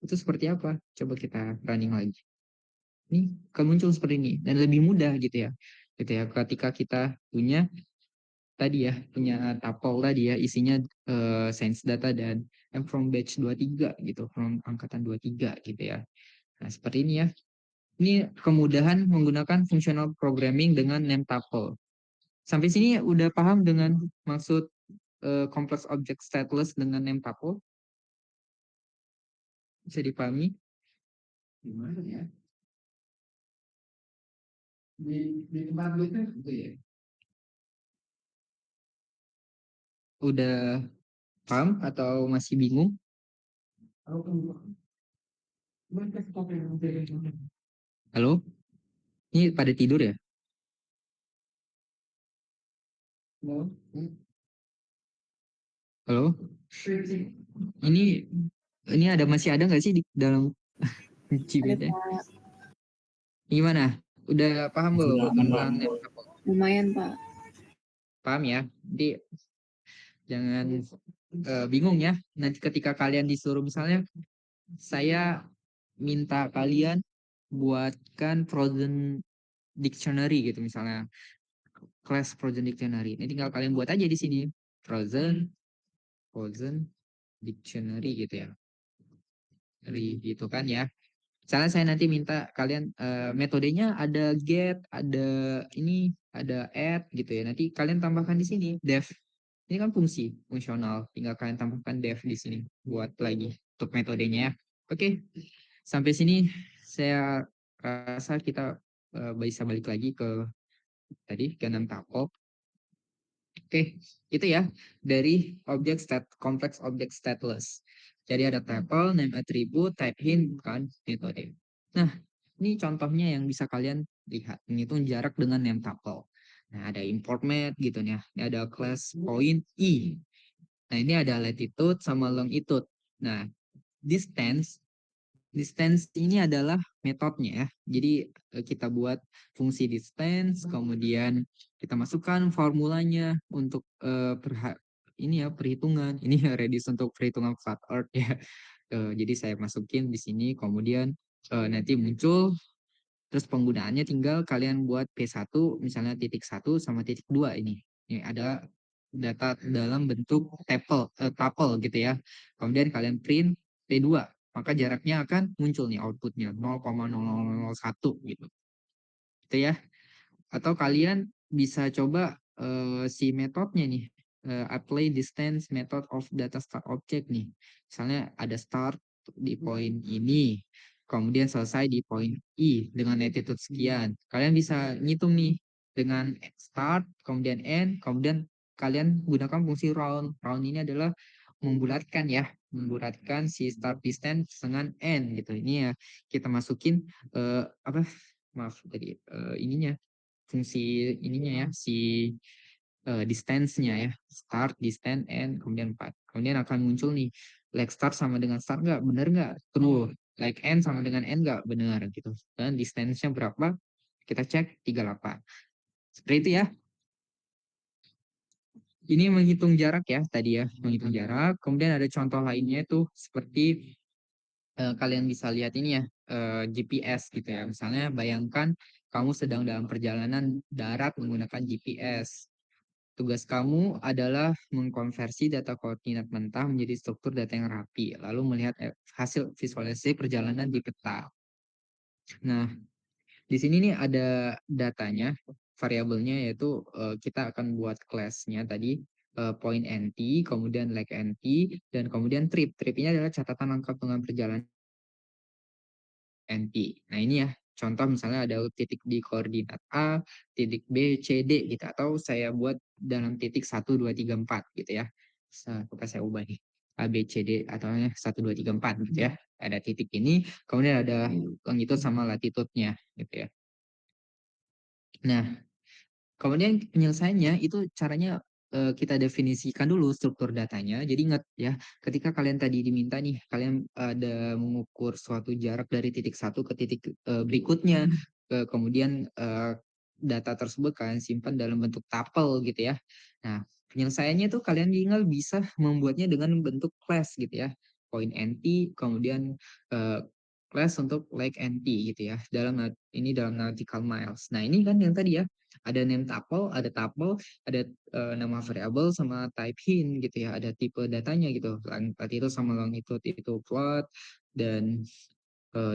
Itu seperti apa? Coba kita running lagi. Ini akan muncul seperti ini dan lebih mudah gitu ya. Gitu ya, ketika kita punya tadi ya, punya tuple tadi ya, isinya science data dan from batch 23 gitu, from angkatan 23 gitu ya. Nah, seperti ini ya. Ini kemudahan menggunakan functional programming dengan name tuple. Sampai sini udah paham dengan maksud complex object stateless dengan name tuple? Bisa dipahami? Gimana ya? Di tempat gue kan gitu ya. Udah paham atau masih bingung? Halo? Ini pada tidur ya? Halo? Ini masih ada nggak sih di dalam Ada Cibete? Pak. Gimana? Udah paham belum tentang name tuple? Lumayan Pak. Paham ya? Jadi jangan bingung ya. Nanti ketika kalian disuruh misalnya saya minta kalian buatkan frozen dictionary gitu misalnya, class frozen dictionary. Ini tinggal kalian buat aja di sini frozen dictionary gitu ya. Gitu kan ya. Misalnya saya nanti minta kalian metodenya ada get, ada ini, ada add gitu ya. Nanti kalian tambahkan di sini def. Ini kan fungsional. Tinggal kalian tambahkan def di sini buat lagi untuk metodenya ya. Oke. Sampai sini saya rasa kita bisa balik lagi ke tadi ke 6 tuple. Oke, itu ya dari complex object stateless. Jadi ada tuple, name attribute, type hint, kan metode. Nah, ini contohnya yang bisa kalian lihat. Menghitung jarak dengan name tuple. Nah, ada import method gitu nih ya. Ini ada class point i. Nah, ini ada latitude sama longitude. Nah, distance Distance ini adalah metodenya ya. Jadi kita buat fungsi distance, kemudian kita masukkan formulanya untuk ini ya perhitungan. Ini ya radius untuk perhitungan flat earth ya. Jadi saya masukin di sini, kemudian nanti muncul. Terus penggunaannya tinggal kalian buat P1 misalnya titik 1 sama titik 2 ini. Ini ada data dalam bentuk tuple gitu ya. Kemudian kalian print P2, maka jaraknya akan muncul nih outputnya 0,0001 gitu. Gitu ya. Atau kalian bisa coba si metodenya nih, apply distance method of data start object nih. Misalnya ada start di poin ini, kemudian selesai di poin I dengan latitude sekian. Kalian bisa ngitung nih dengan start, kemudian end, kemudian kalian gunakan fungsi round. Round ini adalah membulatkan ya, membulatkan si start distance dengan end gitu. Ini ya kita masukin apa? Maaf tadi ininya fungsi ininya ya si distance-nya ya, start, distance, end, kemudian 4. Kemudian akan muncul nih like start sama dengan start nggak, benar nggak, true. Like end sama dengan end nggak, benar gitu. Dan distance-nya berapa, kita cek 38. Seperti itu ya. Ini menghitung jarak ya tadi ya, menghitung jarak. Kemudian ada contoh lainnya itu seperti kalian bisa lihat ini ya, GPS gitu ya. Misalnya bayangkan kamu sedang dalam perjalanan darat menggunakan GPS. Tugas kamu adalah mengkonversi data koordinat mentah menjadi struktur data yang rapi, lalu melihat hasil visualisasi perjalanan di peta. Nah, di sini nih ada datanya, variabelnya yaitu kita akan buat kelasnya tadi, point NT, kemudian leg NT, dan kemudian trip. Trip ini adalah catatan lengkap dengan perjalanan NT. Nah ini ya, contoh misalnya ada titik di koordinat A, titik B, C, D gitu. Atau saya buat dalam titik 1, 2, 3, 4 gitu ya. Coba saya ubah nih. A, B, C, D atau 1, 2, 3, 4 gitu ya. Ada titik ini, kemudian ada longitude sama latitude-nya gitu ya. Nah, kemudian penyelesaiannya itu caranya kita definisikan dulu struktur datanya. Jadi ingat ya, ketika kalian tadi diminta nih, kalian ada mengukur suatu jarak dari titik satu ke titik berikutnya, kemudian data tersebut kalian simpan dalam bentuk tuple gitu ya. Nah, penyelesaiannya tuh kalian tinggal bisa membuatnya dengan bentuk class gitu ya. Point NT, kemudian class untuk like NT gitu ya. Dalam nautical miles. Nah, ini kan yang tadi ya, ada name tuple, ada nama variable sama type hint gitu ya. Ada tipe datanya gitu. Latitude sama longitude itu float, dan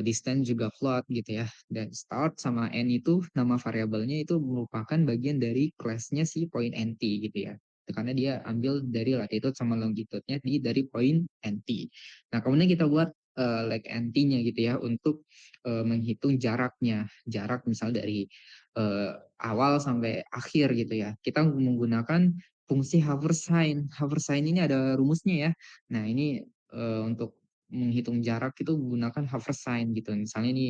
distance juga float gitu ya. Dan start sama end itu nama variabelnya itu merupakan bagian dari kelasnya si point NT gitu ya. Karena dia ambil dari latitude sama longitude-nya dari point NT. Nah, kemudian kita buat like NT-nya gitu ya untuk menghitung jaraknya. Jarak misal dari awal sampai akhir gitu ya. Kita menggunakan fungsi hover sign. Hover sign ini ada rumusnya ya. Nah, ini untuk menghitung jarak itu menggunakan hover sign gitu. Misalnya ini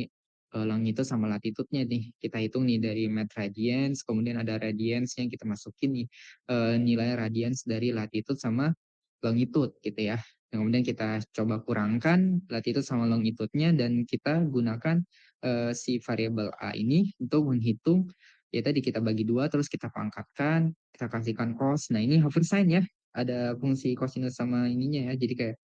longitude sama latitude-nya nih. Kita hitung nih dari met radians, kemudian ada radians yang kita masukin nih nilai radians dari latitude sama longitude gitu ya. Kemudian kita coba kurangkan latitude sama longitude-nya dan kita gunakan si variabel A ini untuk menghitung ya tadi kita bagi dua terus kita pangkatkan, kita kasihkan cos. Nah, ini hover sign ya. Ada fungsi cosinus sama ininya ya. Jadi kayak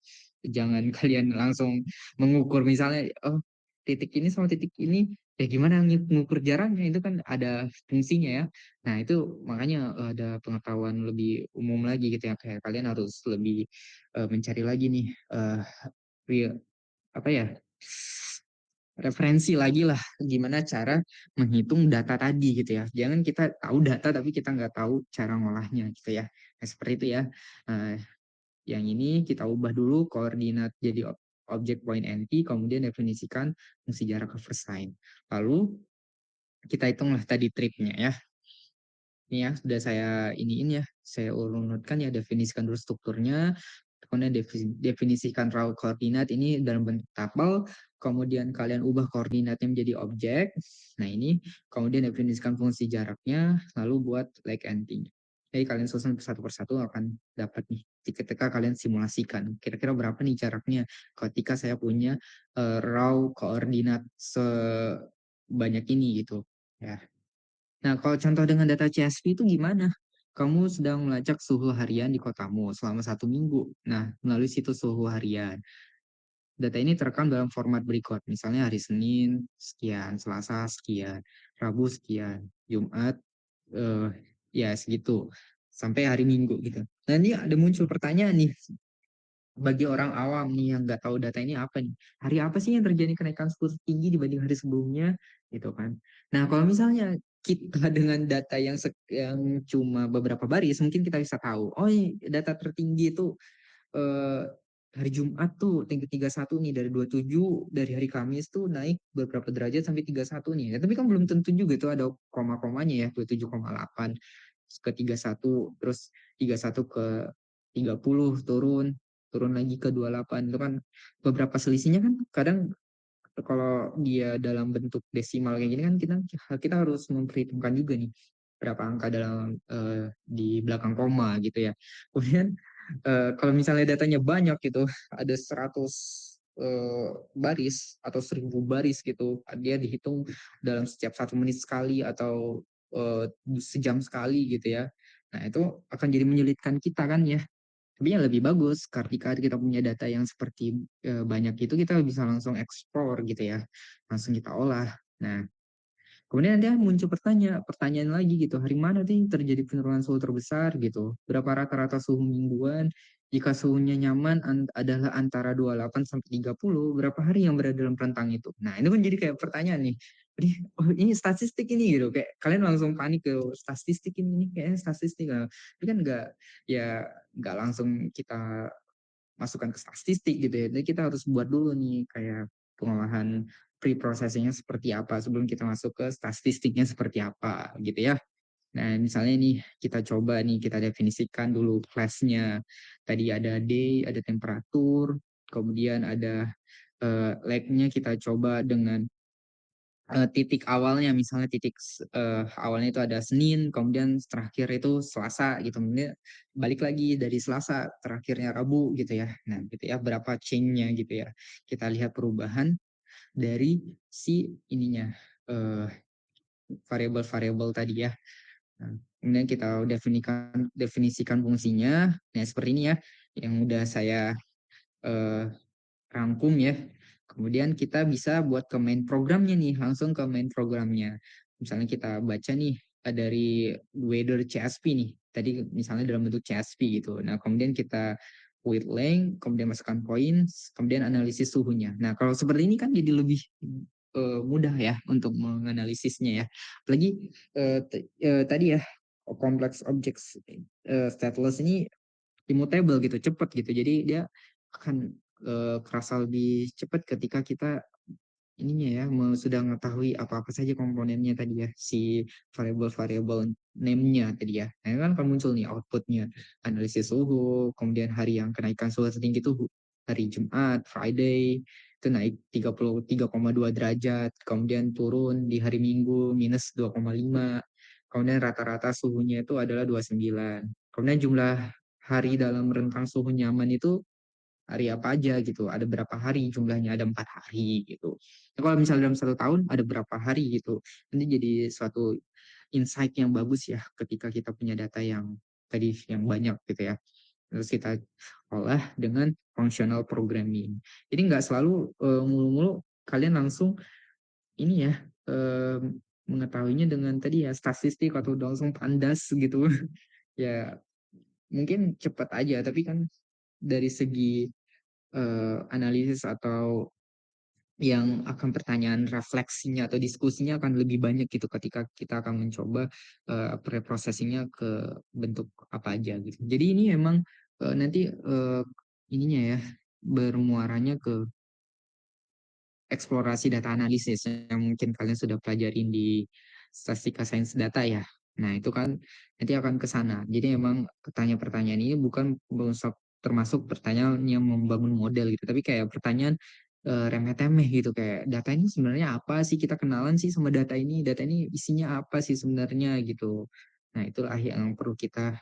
jangan kalian langsung mengukur misalnya oh titik ini sama titik ini ya gimana mengukur jaraknya itu kan ada fungsinya ya. Nah, itu makanya ada pengetahuan lebih umum lagi gitu ya kayak kalian harus lebih mencari lagi nih real apa ya referensi lagi lah gimana cara menghitung data tadi gitu ya. Jangan kita tahu data tapi kita nggak tahu cara ngolahnya gitu ya. Nah, seperti itu ya. Nah, yang ini kita ubah dulu koordinat jadi objek point NT, kemudian definisikan fungsi jarak cover sign. Lalu kita hitunglah tadi tripnya ya. Ini ya, sudah saya iniin ya, saya urutkan ya, definisikan dulu strukturnya, kemudian definisikan raw koordinat ini dalam bentuk tabel, kemudian kalian ubah koordinatnya menjadi objek. Nah, ini kemudian definisikan fungsi jaraknya, lalu buat like ending. Jadi kalian susun satu persatu akan dapat nih ketika kalian simulasikan kira-kira berapa nih jaraknya ketika saya punya raw koordinat sebanyak ini gitu ya. Nah, kalau contoh dengan data CSV itu gimana? Kamu sedang melacak suhu harian di kotamu selama 1 minggu. Nah, melalui situs suhu harian. Data ini terekam dalam format berikut. Misalnya hari Senin, sekian, Selasa, sekian, Rabu, sekian, Jumat, eh, ya segitu. Sampai hari Minggu gitu. Nah, ini ada muncul pertanyaan nih bagi orang awam nih yang nggak tahu data ini apa nih. Hari apa sih yang terjadi kenaikan suhu tinggi dibanding hari sebelumnya gitu kan. Nah, kalau misalnya kita dengan data yang cuma beberapa baris mungkin kita bisa tahu, oh ini data tertinggi itu eh, hari Jumat tuh tinggi 31 nih dari 27 dari hari Kamis tuh naik beberapa derajat sampai 31 nih. Ya, tapi kan belum tentu juga tuh ada koma-komanya ya 27,8 ke 31 terus 31 ke 30 turun turun lagi ke 28 itu kan beberapa selisihnya kan kadang kalau dia dalam bentuk desimal kayak gini kan kita harus memperhitungkan juga nih berapa angka dalam di belakang koma gitu ya. Kemudian kalau misalnya datanya banyak gitu, ada 100 baris atau 1.000 baris gitu, dia dihitung dalam setiap 1 menit sekali atau sejam sekali gitu ya. Nah, itu akan jadi menyulitkan kita kan ya. Tapi yang lebih bagus ketika kita punya data yang seperti banyak itu kita bisa langsung explore gitu ya. Langsung kita olah. Nah, kemudian dia muncul pertanyaan lagi gitu, hari mana sih terjadi penurunan suhu terbesar gitu? Berapa rata-rata suhu mingguan? Jika suhunya nyaman adalah antara 28 sampai 30, berapa hari yang berada dalam rentang itu? Nah, ini kan jadi kayak pertanyaan nih. Oh, ini statistik ini gitu. Kayak kalian langsung panik ke statistik ini kayaknya statistik. Tapi kan nggak langsung kita masukkan ke statistik gitu ya. Jadi kita harus buat dulu nih kayak pengolahan pre-processingnya seperti apa sebelum kita masuk ke statistiknya seperti apa gitu ya. Nah, misalnya nih kita coba nih kita definisikan dulu kelasnya. Tadi ada day, ada temperatur, kemudian ada lag-nya kita coba dengan titik awalnya misalnya awalnya itu ada Senin kemudian terakhir itu Selasa gitu kemudian balik lagi dari Selasa terakhirnya Rabu gitu ya. Nah gitu ya berapa change-nya gitu ya kita lihat perubahan dari si ininya eh, variabel-variabel tadi ya. Nah, kemudian kita definisikan fungsinya. Nah seperti ini ya yang udah saya eh, rangkum ya. kemudian kita bisa buat ke main programnya nih, langsung ke main programnya. Misalnya kita baca nih dari weather CSV nih. Tadi misalnya dalam bentuk CSV gitu. Nah, kemudian kita with length, kemudian masukkan points, kemudian analisis suhunya. Nah, kalau seperti ini kan jadi lebih mudah ya untuk menganalisisnya ya. Apalagi tadi ya complex objects stateless ini immutable gitu, cepat gitu. Jadi dia akan kerasa lebih cepat ketika kita ininya ya sudah mengetahui apa-apa saja komponennya tadi ya, si variable-variable name-nya tadi ya. Nah, kan akan muncul nih outputnya, analisis suhu, kemudian hari yang kenaikan suhu tertinggi itu hari Jumat, Friday, itu naik 33,2 derajat, kemudian turun di hari Minggu minus 2,5, kemudian rata-rata suhunya itu adalah 29. Kemudian jumlah hari dalam rentang suhu nyaman itu hari apa aja gitu, ada berapa hari jumlahnya, ada 4 hari gitu. Nah, kalau misalnya dalam 1 tahun ada berapa hari gitu, nanti jadi suatu insight yang bagus ya ketika kita punya data yang tadi yang banyak gitu ya. Terus kita olah dengan functional programming. Jadi nggak selalu mulu-mulu kalian langsung ini ya eh, mengetahuinya dengan tadi ya statistik atau langsung pandas gitu. Ya mungkin cepat aja, tapi kan dari segi analisis atau yang akan pertanyaan refleksinya atau diskusinya akan lebih banyak gitu ketika kita akan mencoba preprocessingnya ke bentuk apa aja gitu. Jadi ini emang nanti ininya ya bermuaranya ke eksplorasi data analisis yang mungkin kalian sudah pelajarin di statistika sains data ya. Nah, itu kan nanti akan ke sana. Jadi emang pertanyaan-pertanyaan ini bukan termasuk pertanyaan yang membangun model gitu, tapi kayak pertanyaan remeh-temeh gitu, kayak data ini sebenarnya apa sih, kita kenalan sih sama data ini isinya apa sih sebenarnya gitu. Nah, itulah yang perlu kita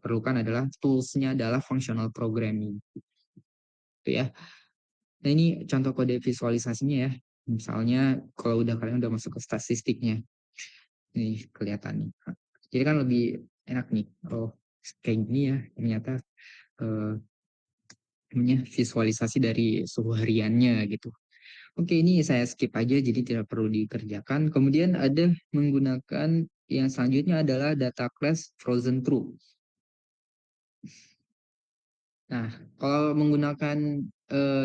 perlukan adalah tools-nya adalah functional programming. Itu ya. Nah, ini contoh kode visualisasinya ya. Misalnya kalau kalian udah masuk ke statistiknya, nih kelihatan nih. Jadi kan lebih enak nih. Oh, kayak gini ya ternyata eh, visualisasi dari suhu hariannya gitu. Oke, ini saya skip aja jadi tidak perlu dikerjakan. Kemudian ada menggunakan yang selanjutnya adalah data class frozen true. Nah, kalau menggunakan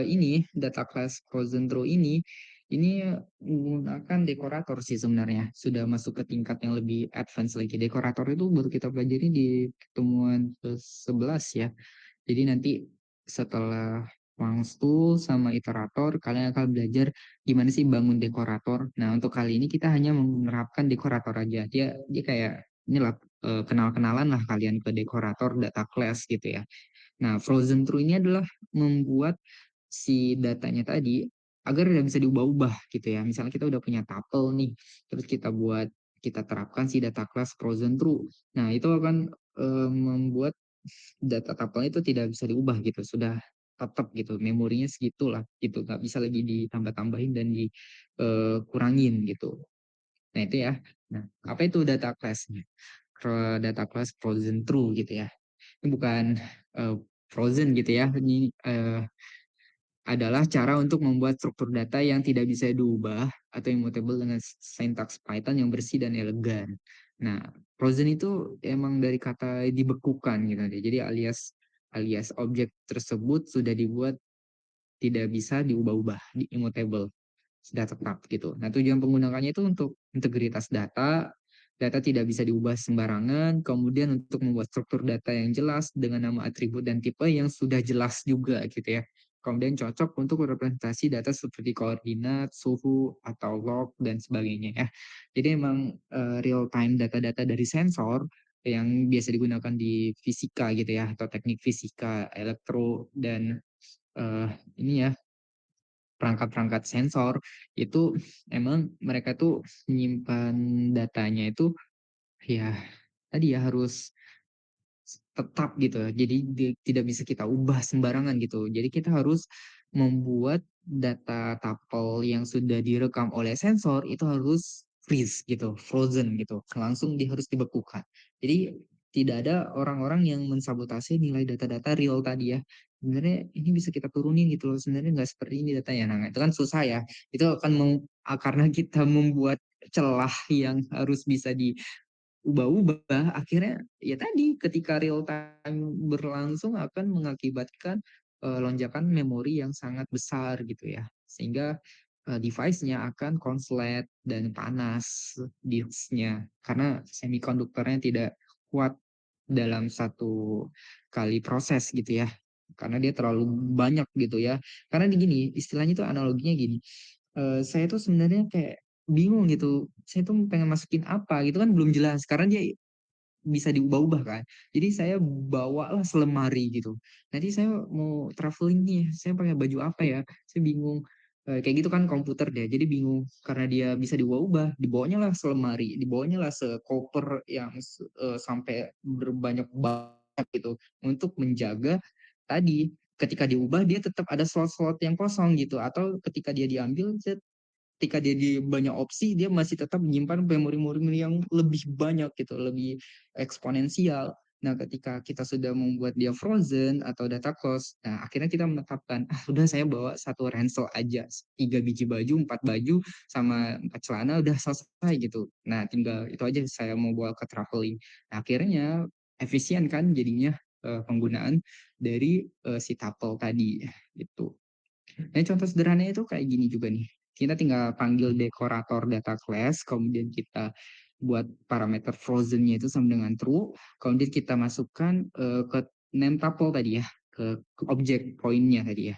ini data class frozen true ini menggunakan dekorator sih sebenarnya. Sudah masuk ke tingkat yang lebih advance lagi. Dekorator itu baru kita pelajari di pertemuan ke-11 ya. Jadi nanti setelah Tool sama iterator, kalian akan belajar gimana sih bangun dekorator. Nah, untuk kali ini kita hanya menerapkan dekorator aja. Dia kayak inilah kenal-kenalan lah kalian ke dekorator data class gitu ya. Nah, frozen true ini adalah membuat si datanya tadi agar tidak bisa diubah-ubah gitu ya. Misalnya kita udah punya tuple nih, terus kita terapkan si data class frozen true. Nah, itu akan membuat data tuple itu tidak bisa diubah gitu. Sudah tetap gitu, memorinya segitulah gitu, nggak bisa lagi ditambah-tambahin dan dikurangin gitu. Nah, itu ya. Nah, apa itu data class-nya? Data class frozen true gitu ya. Ini bukan eh, frozen gitu ya. Ini adalah cara untuk membuat struktur data yang tidak bisa diubah atau immutable dengan syntax Python yang bersih dan elegan. Nah, frozen itu emang dari kata dibekukan gitu. Jadi alias alias objek tersebut sudah dibuat tidak bisa diubah-ubah, di immutable, sudah tetap gitu. Nah, tujuan penggunakannya itu untuk integritas data, data tidak bisa diubah sembarangan, kemudian untuk membuat struktur data yang jelas dengan nama atribut dan tipe yang sudah jelas juga gitu ya. Kemudian cocok untuk representasi data seperti koordinat, suhu, atau log, dan sebagainya ya. Jadi emang real time data-data dari sensor yang biasa digunakan di fisika gitu ya, atau teknik fisika, elektro, dan ini ya perangkat-perangkat sensor itu emang mereka tuh menyimpan datanya itu ya tadi ya harus tetap gitu. Jadi tidak bisa kita ubah sembarangan gitu. Jadi kita harus membuat data tuple yang sudah direkam oleh sensor itu harus freeze gitu, frozen gitu. Langsung dia harus dibekukan. Jadi tidak ada orang-orang yang mensabotase nilai data-data real tadi ya. sebenarnya ini bisa kita turunin gitu loh, sebenarnya nggak seperti ini datanya. Nah, itu kan susah ya. Itu akan karena kita membuat celah yang harus bisa diubah-ubah, akhirnya ya tadi ketika real time berlangsung akan mengakibatkan lonjakan memori yang sangat besar gitu ya. Sehingga device-nya akan konslet dan panas disknya karena semikonduktornya tidak kuat dalam satu kali proses gitu ya. Karena dia terlalu banyak gitu ya. Karena gini, istilahnya tuh analoginya gini. Saya tuh sebenarnya kayak bingung gitu. Saya tuh pengen masukin apa gitu kan belum jelas karena dia bisa diubah-ubah kan. Jadi saya bawalah selemari gitu. Nanti saya mau traveling nih, saya pakai baju apa ya? Saya bingung. Kayak gitu kan komputer deh. Jadi bingung karena dia bisa diubah-ubah. Dibawanya lah selemari, dibawanya lah sekoper yang sampai berbanyak banyak gitu untuk menjaga tadi ketika diubah dia tetap ada slot-slot yang kosong gitu atau ketika dia diambil ketika dia di banyak opsi dia masih tetap menyimpan memori-memori yang lebih banyak gitu, lebih eksponensial. Nah, ketika kita sudah membuat dia frozen atau data close, nah akhirnya kita menetapkan, udah saya bawa satu ransel aja, 3 biji baju, 4 baju, sama 4 celana, udah selesai gitu. Nah, tinggal itu aja saya mau bawa ke traveling. Nah, akhirnya efisien kan jadinya penggunaan dari si tuple tadi gitu. Nah, contoh sederhananya itu kayak gini juga nih. Kita tinggal panggil dekorator data class, kemudian kita buat parameter frozen-nya itu sama dengan true, kemudian kita masukkan ke name tuple tadi ya, ke objek poinnya tadi ya.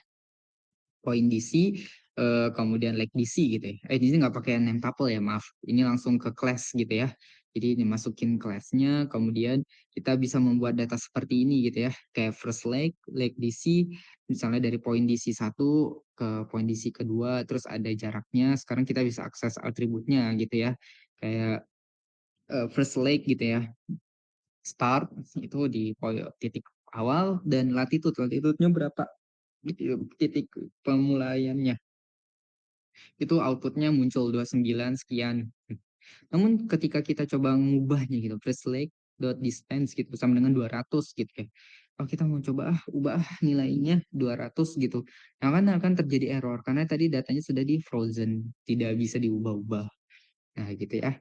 Point DC, kemudian like DC gitu ya. Di sini nggak pakai name tuple ya, maaf. Ini langsung ke class gitu ya. Jadi ini masukin class-nya, kemudian kita bisa membuat data seperti ini gitu ya. Kayak first like DC, misalnya dari point DC 1 ke point DC kedua, terus ada jaraknya. Sekarang kita bisa akses atributnya gitu ya. Kayak first leg gitu ya. Start itu di titik awal dan latitude. Latitude-nya berapa? Gitu, titik pemulaiannya itu outputnya muncul 29 sekian. Namun ketika kita coba ngubahnya gitu, press select dot distance gitu sama dengan 200 gitu ya. Kalau kita mau coba ubah nilainya 200 gitu. Nah kan akan terjadi error karena tadi datanya sudah di frozen, tidak bisa diubah-ubah. Nah gitu ya.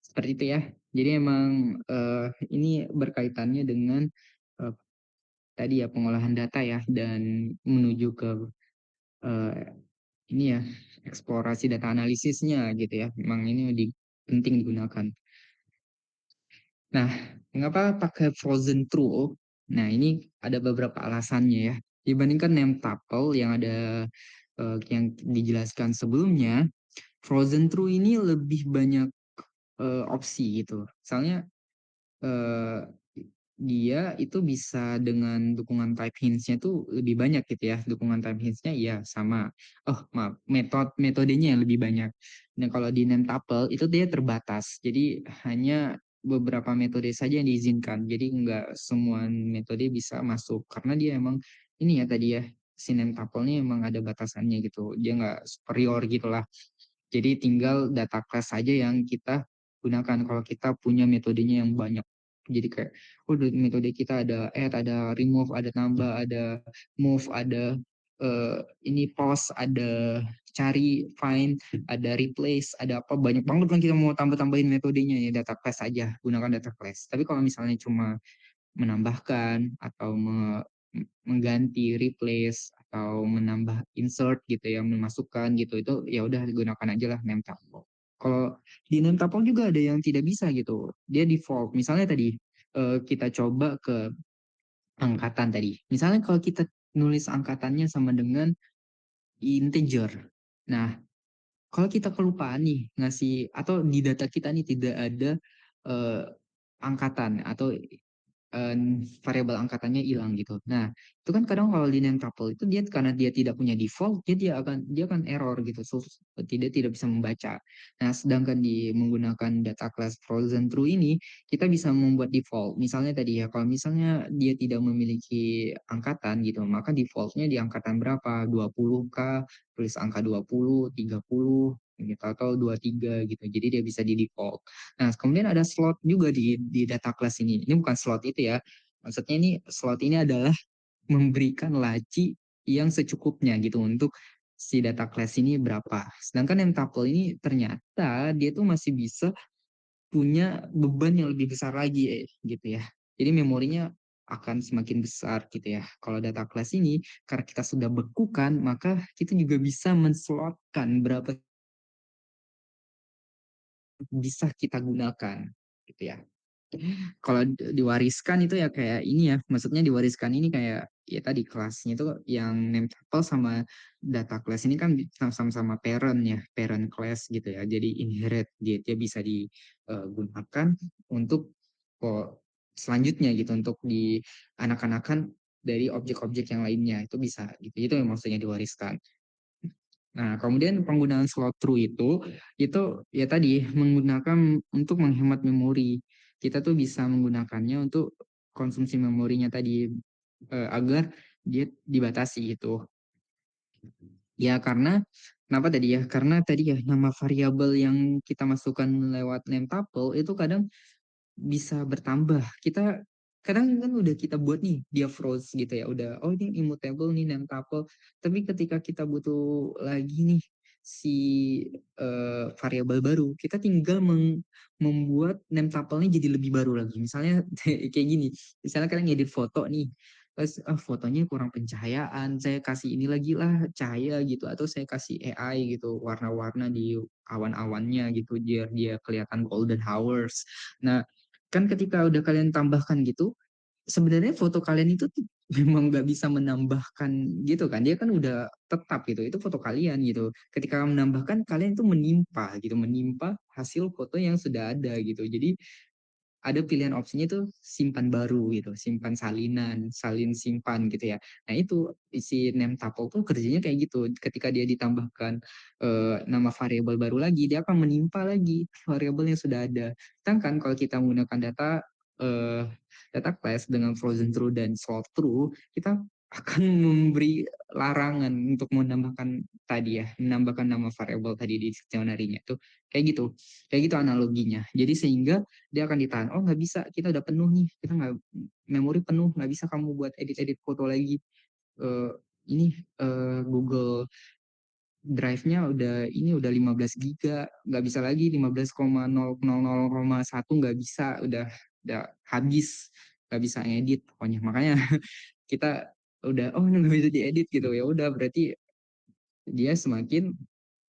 Seperti itu ya. Jadi emang ini berkaitannya dengan eh, tadi ya pengolahan data ya dan menuju ke eh, ini ya eksplorasi data analisisnya gitu ya. Memang ini penting digunakan. Nah, mengapa pakai frozen true? Nah, ini ada beberapa alasannya ya. Dibandingkan name tuple yang ada yang dijelaskan sebelumnya, frozen true ini lebih banyak opsi gitu. Misalnya eh, dia itu bisa dengan dukungan type hints-nya tuh lebih banyak gitu ya. Dukungan type hints-nya iya sama. Oh, maaf, metodenya yang lebih banyak. Nah, kalau di Nentapel itu dia terbatas. Jadi hanya beberapa metode saja yang diizinkan. Jadi enggak semua metode bisa masuk karena dia emang ini ya tadi ya si Nentapel-nya emang ada batasannya gitu. Dia enggak superior gitu lah. Jadi tinggal data class saja yang kita gunakan kalau kita punya metodenya yang banyak. Jadi kayak, oh metode kita ada add, ada remove, ada tambah, ada move, ada ini pause, ada cari, find, ada replace, ada apa banyak banget kan kita mau tambah-tambahin metodenya ya data class aja gunakan data class. Tapi kalau misalnya cuma menambahkan atau mengganti, replace atau menambah insert gitu ya, memasukkan gitu itu ya udah gunakan aja lah name tuple. Kalau di name tuple juga ada yang tidak bisa gitu. Dia default. Misalnya tadi kita coba ke angkatan tadi. Misalnya kalau kita nulis angkatannya sama dengan integer. Nah, kalau kita kelupaan nih ngasih atau di data kita nih tidak ada eh, angkatan atau variabel angkatannya hilang gitu. Nah, itu kan kadang kalau linear tuple itu dia karena dia tidak punya default, dia akan error gitu, tidak bisa membaca. Nah, sedangkan di menggunakan data class frozen true ini, kita bisa membuat default. Misalnya tadi ya, kalau misalnya dia tidak memiliki angkatan gitu, maka defaultnya di angkatan berapa? 20K, tulis angka 20, 30 gitu atau 23 gitu. Jadi dia bisa di default. Nah, kemudian ada slot juga di data class ini. Ini bukan slot itu ya. Maksudnya ini slot ini adalah memberikan laci yang secukupnya gitu untuk si data class ini berapa. Sedangkan name tuple ini ternyata dia tuh masih bisa punya beban yang lebih besar lagi gitu ya. Jadi memorinya akan semakin besar gitu ya. Kalau data class ini karena kita sudah bekukan, maka kita juga bisa menslotkan berapa bisa kita gunakan gitu ya. Kalau diwariskan itu ya kayak ini ya, maksudnya diwariskan ini kayak ya tadi kelasnya itu yang name tuple sama data class ini kan sama-sama parent ya, parent class gitu ya. Jadi inherit dia bisa digunakan untuk selanjutnya gitu untuk di anak-anakan dari objek-objek yang lainnya itu bisa gitu. Itu yang maksudnya diwariskan. Nah, kemudian penggunaan slot through itu ya tadi menggunakan untuk menghemat memori. Kita tuh bisa menggunakannya untuk konsumsi memorinya tadi agar dia dibatasi gitu. Ya karena kenapa tadi ya? Karena tadi ya nama variabel yang kita masukkan lewat name tuple itu kadang bisa bertambah. Kita kadang kan udah kita buat nih dia froze gitu ya, udah oh ini immutable nih name tuple. Tapi ketika kita butuh lagi nih si variabel baru, kita tinggal membuat name tuple-nya jadi lebih baru lagi. Misalnya kayak gini, misalnya kalian ngedit foto nih, terus fotonya kurang pencahayaan, saya kasih ini lagi lah cahaya gitu, atau saya kasih AI gitu, warna-warna di awan-awannya gitu, biar dia kelihatan golden hours. Nah, kan ketika udah kalian tambahkan gitu, sebenarnya foto kalian itu tuh memang nggak bisa menambahkan gitu kan, dia kan udah tetap gitu, itu foto kalian gitu. Ketika menambahkan, kalian itu menimpa gitu, menimpa hasil foto yang sudah ada gitu. Jadi ada pilihan opsinya itu simpan baru gitu, simpan salinan, salin simpan gitu ya. Nah itu isi name tuple tuh kerjanya kayak gitu. Ketika dia ditambahkan nama variabel baru lagi, dia akan menimpa lagi variabel yang sudah ada. Sedangkan kalau kita menggunakan eh, data class dengan frozen true dan slot true, kita akan memberi larangan untuk menambahkan tadi ya, menambahkan nama variabel tadi di dictionary-nya itu kayak gitu analoginya. Jadi sehingga dia akan ditahan. Oh nggak bisa, kita udah penuh nih, kita nggak memori penuh, nggak bisa kamu buat edit-edit foto lagi. Eh, ini Google Drive-nya udah 15 giga, nggak bisa lagi 15,000,1 nggak bisa, udah habis, nggak bisa ngedit pokoknya. Makanya kita udah oh nggak bisa diedit gitu ya udah berarti dia semakin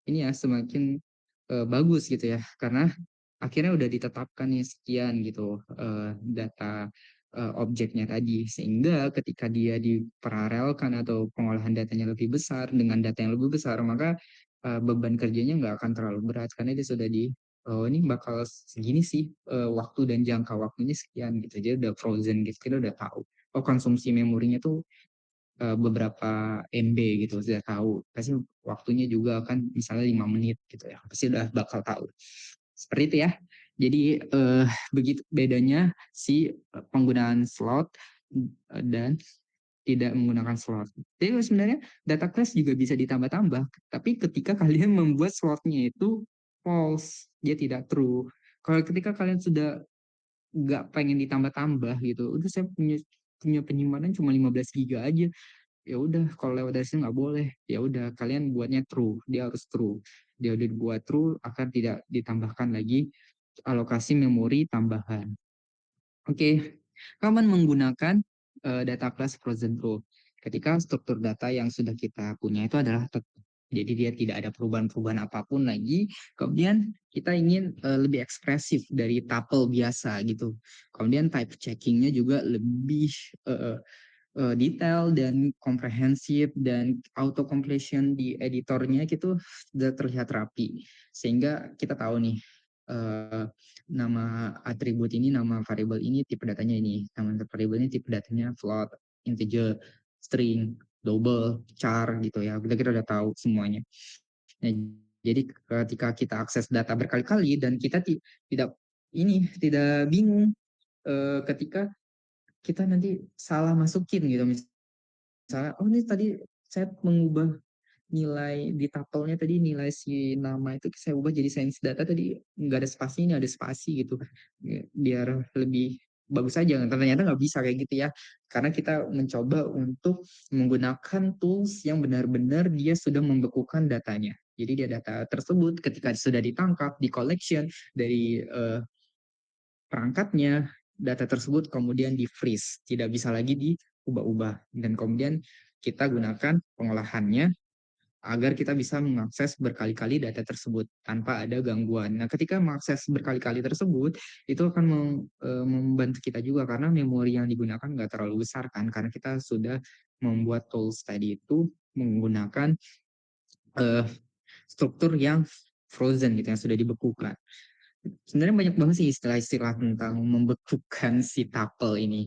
ini ya semakin bagus gitu ya karena akhirnya udah ditetapkan nih sekian gitu data objeknya tadi sehingga ketika dia diparalelkan atau pengolahan datanya lebih besar dengan data yang lebih besar maka beban kerjanya nggak akan terlalu berat karena dia sudah oh ini bakal segini sih waktu dan jangka waktunya sekian gitu jadi udah frozen gitu kita udah tahu oh konsumsi memorinya tuh beberapa MB gitu sudah tahu pasti waktunya juga akan misalnya 5 menit gitu ya pasti udah bakal tahu seperti itu ya jadi begitu bedanya si penggunaan slot dan tidak menggunakan slot jadi sebenarnya data class juga bisa ditambah-tambah tapi ketika kalian membuat slotnya itu false dia tidak true kalau ketika kalian sudah nggak pengen ditambah-tambah gitu udah saya punya punya penyimpanan cuma 15 giga aja ya udah kalau lewat dari sini nggak boleh ya udah kalian buatnya true dia harus true dia udah dibuat true akan tidak ditambahkan lagi alokasi memori tambahan oke kapan menggunakan data class frozen true ketika struktur data yang sudah kita punya itu adalah tetap jadi dia tidak ada perubahan-perubahan apapun lagi kemudian kita ingin lebih ekspresif dari tuple biasa gitu kemudian type checkingnya juga lebih uh, detail dan komprehensif dan auto completion di editornya gitu sudah terlihat rapi sehingga kita tahu nih nama atribut ini nama variabel ini tipe datanya ini nama variabel ini tipe datanya float integer string double char gitu ya kita udah tahu semuanya nah, jadi ketika kita akses data berkali-kali dan kita tidak bingung ketika kita nanti salah masukin gitu misalnya oh ini tadi saya mengubah nilai di tapelnya tadi nilai si nama itu saya ubah jadi science data tadi nggak ada spasi ini ada spasi gitu biar lebih bagus aja, ternyata nggak bisa kayak gitu ya. Karena kita mencoba untuk menggunakan tools yang benar-benar dia sudah membekukan datanya. Jadi dia data tersebut ketika sudah ditangkap, di collection dari perangkatnya, data tersebut kemudian di-freeze, tidak bisa lagi diubah-ubah. Dan kemudian kita gunakan pengolahannya agar kita bisa mengakses berkali-kali data tersebut tanpa ada gangguan. Nah, ketika mengakses berkali-kali tersebut, itu akan membantu kita juga karena memori yang digunakan nggak terlalu besar kan, karena kita sudah membuat tools tadi itu menggunakan struktur yang frozen gitu, yang sudah dibekukan. Sebenarnya banyak banget sih istilah-istilah tentang membekukan si tuple ini.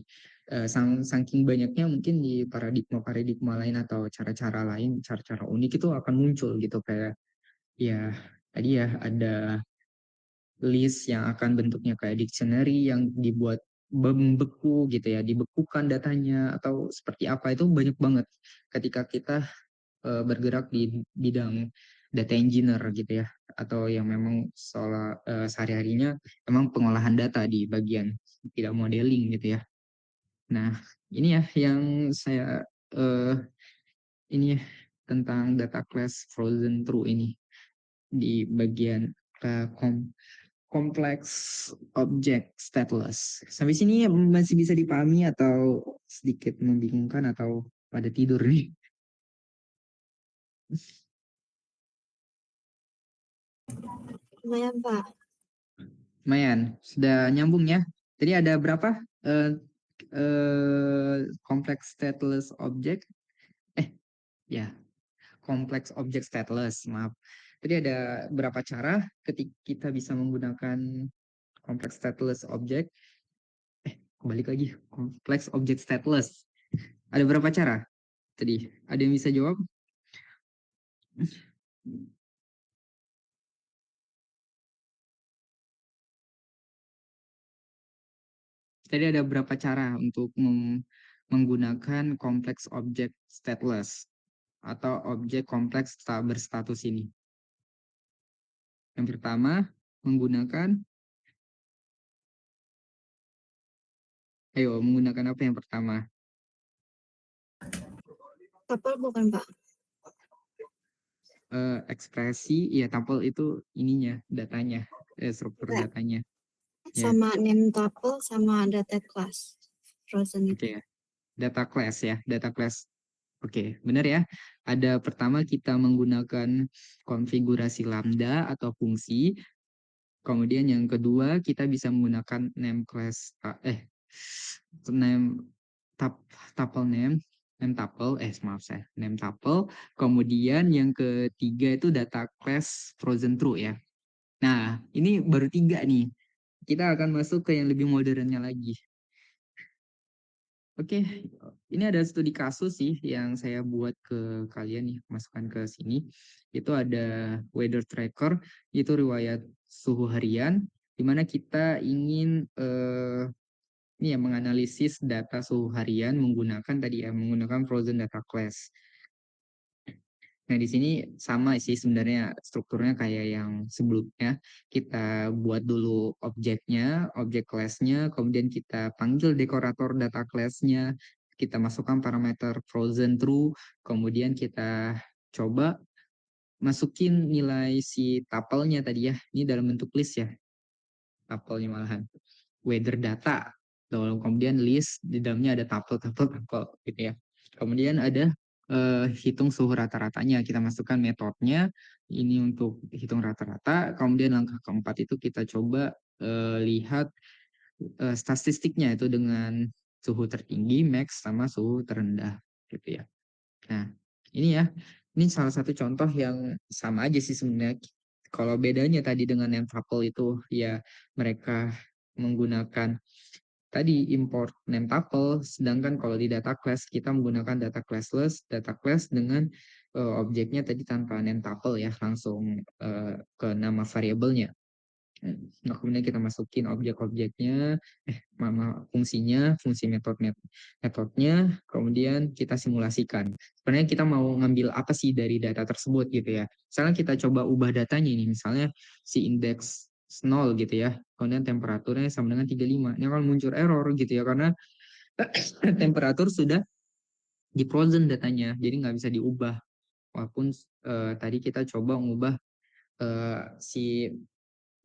Saking banyaknya mungkin di paradigma-paradigma lain atau cara-cara lain, cara-cara unik itu akan muncul gitu kayak ya tadi ya ada list yang akan bentuknya kayak dictionary yang dibuat membeku gitu ya, dibekukan datanya atau seperti apa itu banyak banget ketika kita bergerak di bidang data engineer gitu ya, atau yang memang soal sehari-harinya memang pengolahan data di bagian tidak modeling gitu ya. Nah, ini ya yang saya ini ya tentang data class frozen true ini di bagian complex object stateless. Sampai sini masih bisa dipahami atau sedikit membingungkan atau pada tidur nih? Lumayan, Pak. Lumayan, sudah nyambung ya. Jadi ada berapa complex stateless object? Ya, complex object stateless, maaf. Jadi ada berapa cara ketika kita bisa menggunakan complex stateless object? Kembali lagi, complex object stateless. Ada berapa cara? Tadi, ada yang bisa jawab? Tadi ada berapa cara untuk menggunakan complex object stateless atau objek kompleks tak berstatus ini? Yang pertama, menggunakan menggunakan apa yang pertama? Tuple bukan, Pak? Ekspresi, ya tuple itu ininya, datanya, struktur Enggak. datanya. Ya, Sama name tuple sama data class. Frozen oke itu. ya. Data class ya, data class. Oke, benar ya. Ada pertama kita menggunakan konfigurasi lambda atau fungsi. Kemudian yang kedua kita bisa menggunakan name class name tuple name tuple maaf saya name tuple. Kemudian yang ketiga itu data class frozen true ya. Nah, ini baru 3 nih. Kita akan masuk ke yang lebih modernnya lagi. Oke, ini ada studi kasus sih yang saya buat ke kalian nih, masukkan ke sini. Itu ada weather tracker, itu riwayat suhu harian, di mana kita ingin ini ya menganalisis data suhu harian menggunakan tadi ya menggunakan frozen data class. Nah, di sini sama sih sebenarnya strukturnya kayak yang sebelumnya. Kita buat dulu objeknya, objek class-nya, kemudian kita panggil dekorator data class-nya, kita masukkan parameter frozen true, kemudian kita coba masukin nilai si tuple-nya tadi ya. Ini dalam bentuk list ya, tuple-nya malahan. Weather data, lalu kemudian list, di dalamnya ada tuple gitu ya. Kemudian ada hitung suhu rata-ratanya. Kita masukkan metodenya ini untuk hitung rata-rata. Kemudian langkah keempat itu kita coba lihat statistiknya itu dengan suhu tertinggi, max, sama suhu terendah gitu ya. Nah, ini ya, ini salah satu contoh yang sama aja sih sebenarnya. Kalau bedanya tadi dengan yang tuple itu ya mereka menggunakan tadi import name tuple, sedangkan kalau di data class kita menggunakan data classless, data class dengan objeknya tadi tanpa name tuple ya, langsung ke nama variabelnya. Nah, kemudian kita masukin objek-objeknya, fungsinya, fungsi metodenya, kemudian kita simulasikan. Sebenarnya kita mau ngambil apa sih dari data tersebut gitu ya. Misalnya kita coba ubah datanya ini, misalnya si indeks 0 gitu ya. Kemudian temperaturnya sama dengan 35. Ini akan muncul error gitu ya, karena temperatur sudah di frozen datanya, jadi nggak bisa diubah. Walaupun tadi kita coba mengubah si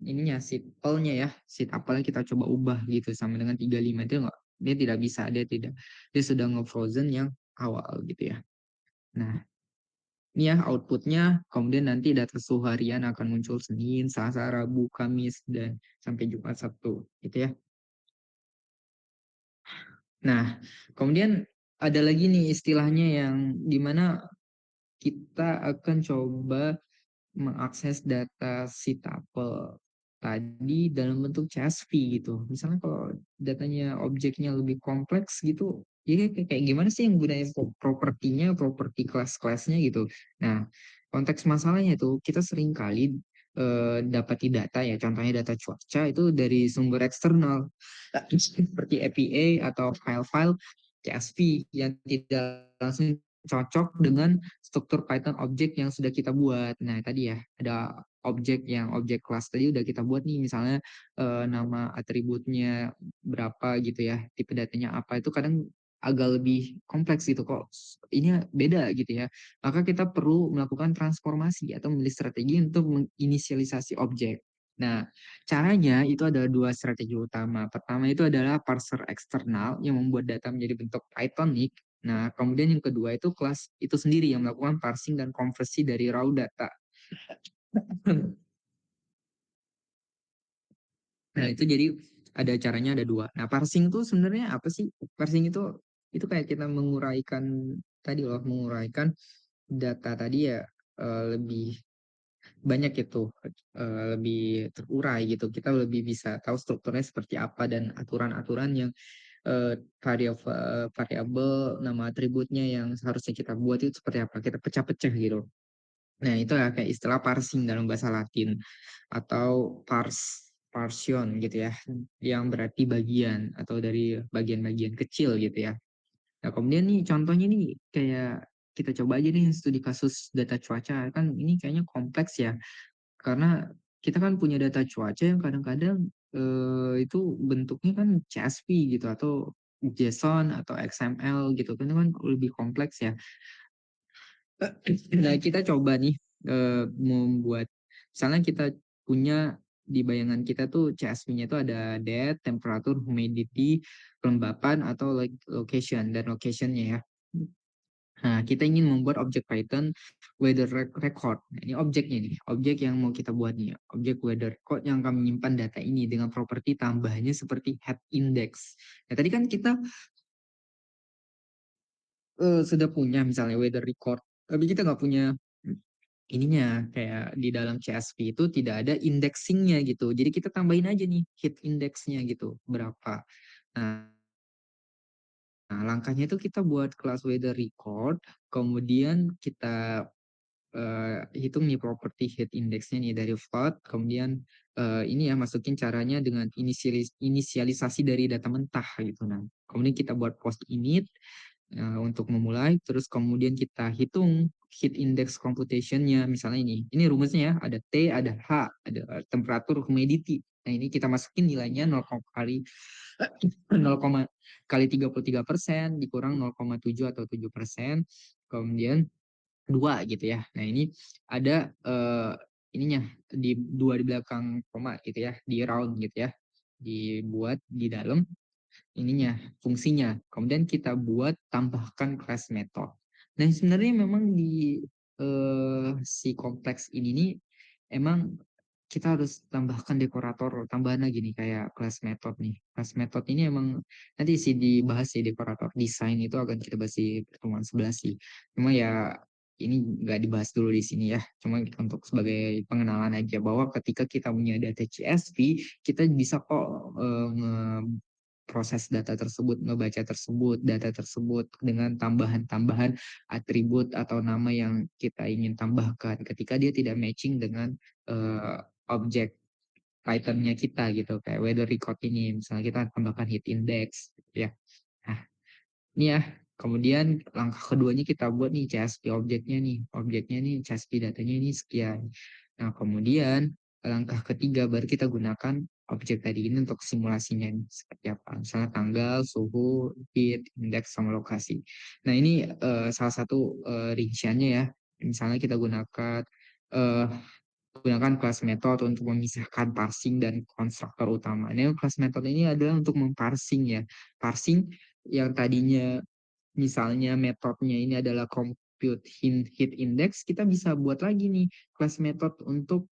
ininya, si apelnya ya, si apelnya kita coba ubah gitu sama dengan 35, itu nggak, dia tidak bisa, dia sudah nge-frozen yang awal gitu ya. Nah, ini ya outputnya, kemudian nanti data suhu harian akan muncul Senin, Selasa, Rabu, Kamis, dan sampai Jumat, Sabtu gitu ya. Nah, kemudian ada lagi nih istilahnya yang dimana kita akan coba mengakses data si tuple tadi dalam bentuk CSV gitu. Misalnya kalau datanya objeknya lebih kompleks gitu, ya kayak gimana sih yang gunain propertinya, properti kelas-kelasnya gitu. Nah, konteks masalahnya itu kita sering kali dapati data ya, contohnya data cuaca itu dari sumber eksternal seperti APA atau file-file CSV yang tidak langsung cocok dengan struktur Python objek yang sudah kita buat. Nah, tadi ya ada objek kelas tadi udah kita buat nih, misalnya nama atributnya berapa gitu ya, tipe datanya apa, itu kadang agak lebih kompleks gitu kok. Ini beda gitu ya. Maka kita perlu melakukan transformasi atau memilih strategi untuk menginisialisasi objek. Nah, caranya itu ada dua strategi utama. Pertama itu adalah parser eksternal yang membuat data menjadi bentuk Pythonic. Nah, kemudian yang kedua itu kelas itu sendiri yang melakukan parsing dan konversi dari raw data. Nah, itu jadi ada caranya, ada dua. Nah, parsing itu sebenarnya apa sih? Parsing itu kayak kita menguraikan tadi loh, menguraikan data tadi ya, lebih banyak itu, lebih terurai gitu. Kita lebih bisa tahu strukturnya seperti apa dan aturan-aturan yang variabel nama atributnya yang seharusnya kita buat itu seperti apa. Kita pecah-pecah gitu. Nah, itu ya kayak istilah parsing dalam bahasa Latin atau parsion gitu ya, yang berarti bagian atau dari bagian-bagian kecil gitu ya. Nah, kemudian nih contohnya nih kayak kita coba aja nih studi kasus data cuaca, kan ini kayaknya kompleks ya, karena kita kan punya data cuaca yang kadang-kadang itu bentuknya kan CSV gitu atau JSON atau XML gitu kan, itu kan lebih kompleks ya. Nah, kita coba nih membuat, misalnya kita punya di bayangan kita tuh CSV-nya tuh ada date, temperatur, humidity, kelembapan atau location dan location-nya ya. Nah, kita ingin membuat objek Python weather record. Nah, ini objeknya nih, objek yang mau kita buat nih, objek weather record yang akan menyimpan data ini dengan properti tambahannya seperti head index. Nah, tadi kan kita sudah punya misalnya weather record, tapi kita nggak punya ininya, kayak di dalam CSV itu tidak ada indexingnya gitu. Jadi kita tambahin aja nih hit indexnya gitu berapa. Nah, langkahnya itu kita buat kelas weather record, kemudian kita hitung nih property heat indexnya nih dari float, kemudian ini ya masukin caranya dengan inisialisasi dari data mentah gitu. Nah, kemudian kita buat post init untuk memulai, terus kemudian kita hitung heat index computation-nya, misalnya ini rumusnya ya, ada T, ada H, ada temperatur, humidity. Nah, ini kita masukin nilainya 0 kali 0, kali 33% dikurang 0,7 atau 7%, kemudian 2 gitu ya. Nah, ini ada ininya di 2 di belakang koma gitu ya, di round gitu ya. Dibuat di dalam ininya, fungsinya. Kemudian kita buat tambahkan class method. Nah, sebenarnya memang di si kompleks ini nih emang kita harus tambahkan dekorator tambahan lagi nih kayak class method nih. Class method ini emang nanti sih dibahas sih, dekorator desain itu akan kita bahas di pertemuan sebelah sih. Cuma ya ini nggak dibahas dulu di sini ya. Cuma untuk sebagai pengenalan aja bahwa ketika kita punya data CSV, kita bisa kok proses data tersebut, ngebaca tersebut, data tersebut dengan tambahan-tambahan atribut atau nama yang kita ingin tambahkan ketika dia tidak matching dengan objek Python-nya kita gitu, kayak weather record ini misalnya kita tambahkan heat index ya. Nah, ini ya. Kemudian langkah keduanya kita buat nih CSV objeknya nih. Objeknya nih CSV datanya ini sekian. Nah, kemudian langkah ketiga baru kita gunakan objek tadi ini untuk simulasinya seperti apa. Misalnya tanggal, suhu, heat, indeks, sama lokasi. Nah ini salah satu rinciannya ya. Misalnya kita eh, gunakan class method untuk memisahkan parsing dan konstruktor utama. Nah, class method ini adalah untuk memparsing ya. Parsing yang tadinya misalnya metodenya ini adalah compute heat index, kita bisa buat lagi nih class method untuk